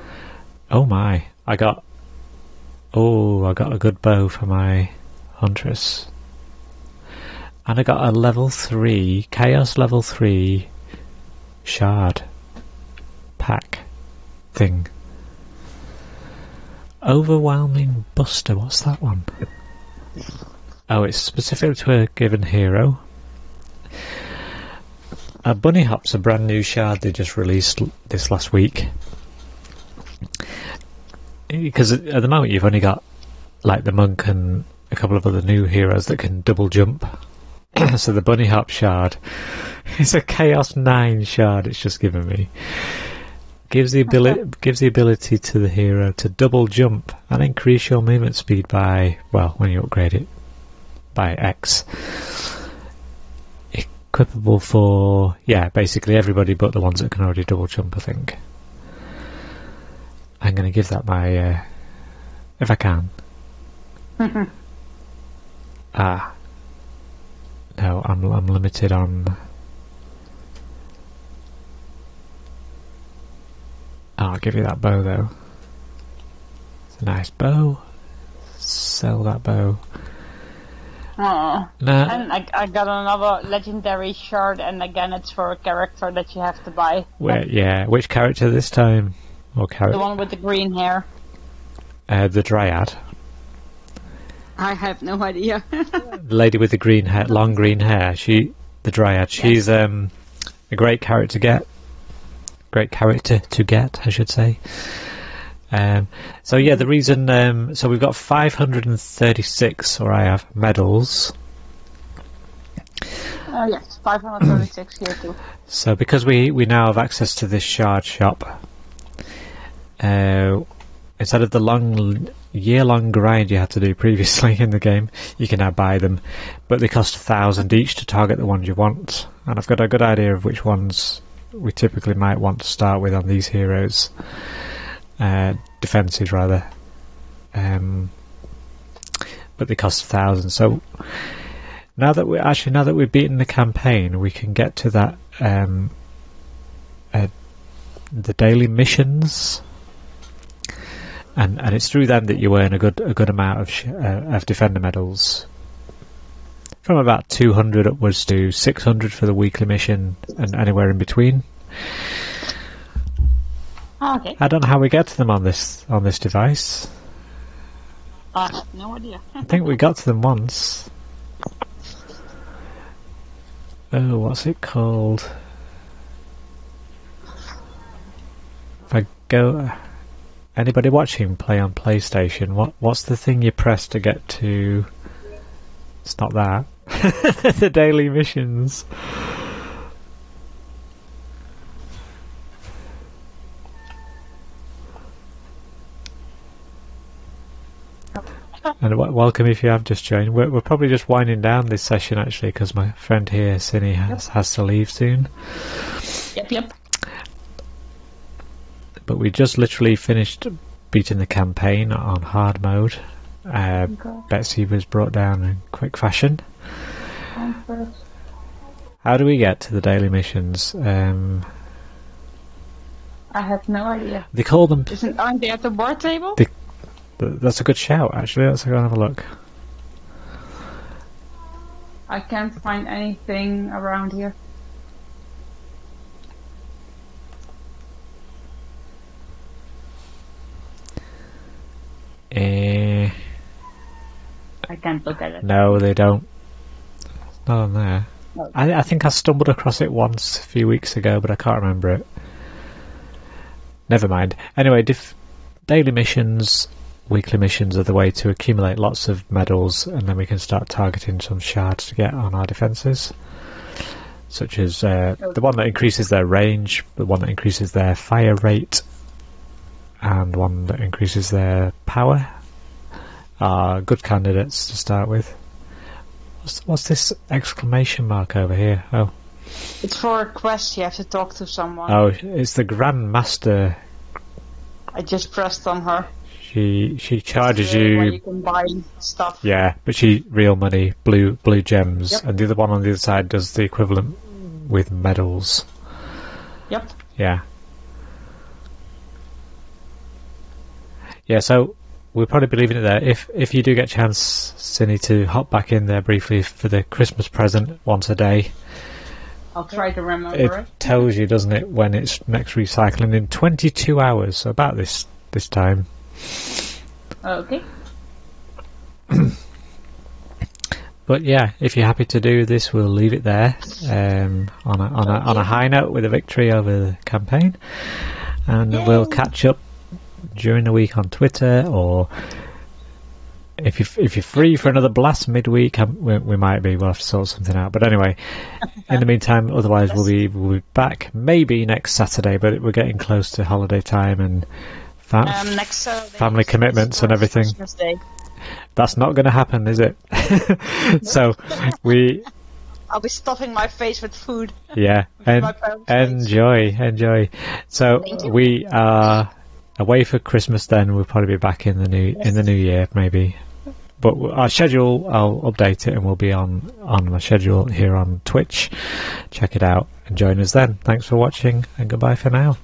Oh my! I got a good bow for my huntress, and I got a level 3 chaos level 3 shard pack thing. Overwhelming Buster. What's that one? Oh, it's specific to a given hero. Bunny Hop's a brand new shard they just released this last week. Because at the moment you've only got like the monk and a couple of other new heroes that can double jump. So the Bunny Hop shard is a Chaos 9 shard it's just given me. Gives the ability to the hero to double jump and increase your movement speed by, well, when you upgrade it, by X. Equipable for, basically everybody but the ones that can already double jump, I think. I'm going to give that my, if I can. No, I'm limited on. I'll give you that bow though. It's a nice bow. Sell that bow. Oh. Nah. And I got another legendary shard, and again it's for a character that you have to buy. Which character this time? Or The one with the green hair. The Dryad. I have no idea. The lady with the green hair, long green hair. The Dryad. She's a great character to get. Great character to get, I should say. So yeah, the reason, so we've got 536, or I have, medals. Yes, 536 here too. So because we now have access to this shard shop, instead of the year-long grind you had to do previously in the game, you can now buy them, but they cost 1,000 each to target the ones you want. And I've got a good idea of which ones we typically might want to start with on these heroes. Defenses rather, but they cost 1,000. So now that we've beaten the campaign, we can get to that the daily missions, and it's through them that you earn a good amount of defender medals, from about 200 upwards to 600 for the weekly mission, and anywhere in between. Okay. I don't know how we get to them on this device. I have no idea. I think we got to them once. Oh, what's it called? If I go... Anybody watching play on PlayStation? What's the thing you press to get to... It's not that. The daily missions. And welcome if you have just joined. We're probably just winding down this session actually, because my friend here, Cinny, has to leave soon. Yep. But we just literally finished beating the campaign on hard mode. Betsy was brought down in quick fashion. How do we get to the daily missions? I have no idea. They call them... Aren't they at the board table? That's a good shout, actually. Let's go and have a look. I can't find anything around here. I can't look at it. No, they don't. It's not on there. No. I think I stumbled across it once a few weeks ago, but I can't remember it. Never mind. Anyway, daily missions, weekly missions are the way to accumulate lots of medals, and then we can start targeting some shards to get on our defences. Such as the one that increases their range, the one that increases their fire rate, and one that increases their power. Are good candidates to start with. What's this exclamation mark over here? Oh. It's for a quest, you have to talk to someone. Oh, it's the Grand Master. I just pressed on her. She charges you... Where you can buy stuff. Yeah, but real money, blue gems. Yep. And the other one on the other side does the equivalent with medals. Yep. Yeah. Yeah, so we'll probably be leaving it there. If you do get a chance, Cinny, to hop back in there briefly for the Christmas present once a day. I'll try to remember it. It tells you, doesn't it, when it's next recycling in 22 hours, so about this time. Okay. But yeah, if you're happy to do this, we'll leave it there on a high note with a victory over the campaign, and we'll catch up during the week on Twitter, or if you're free for another blast midweek, we'll have to sort something out. But anyway, in the meantime, otherwise we'll be back maybe next Saturday, but we're getting close to holiday time and next family commitments and everything. That's not going to happen, is it? So I'll be stuffing my face with food. Yeah, and enjoy. So we are away for Christmas. Then we'll probably be back in the new year, maybe. But our schedule, I'll update it, and we'll be on my schedule here on Twitch. Check it out and join us then. Thanks for watching, and goodbye for now.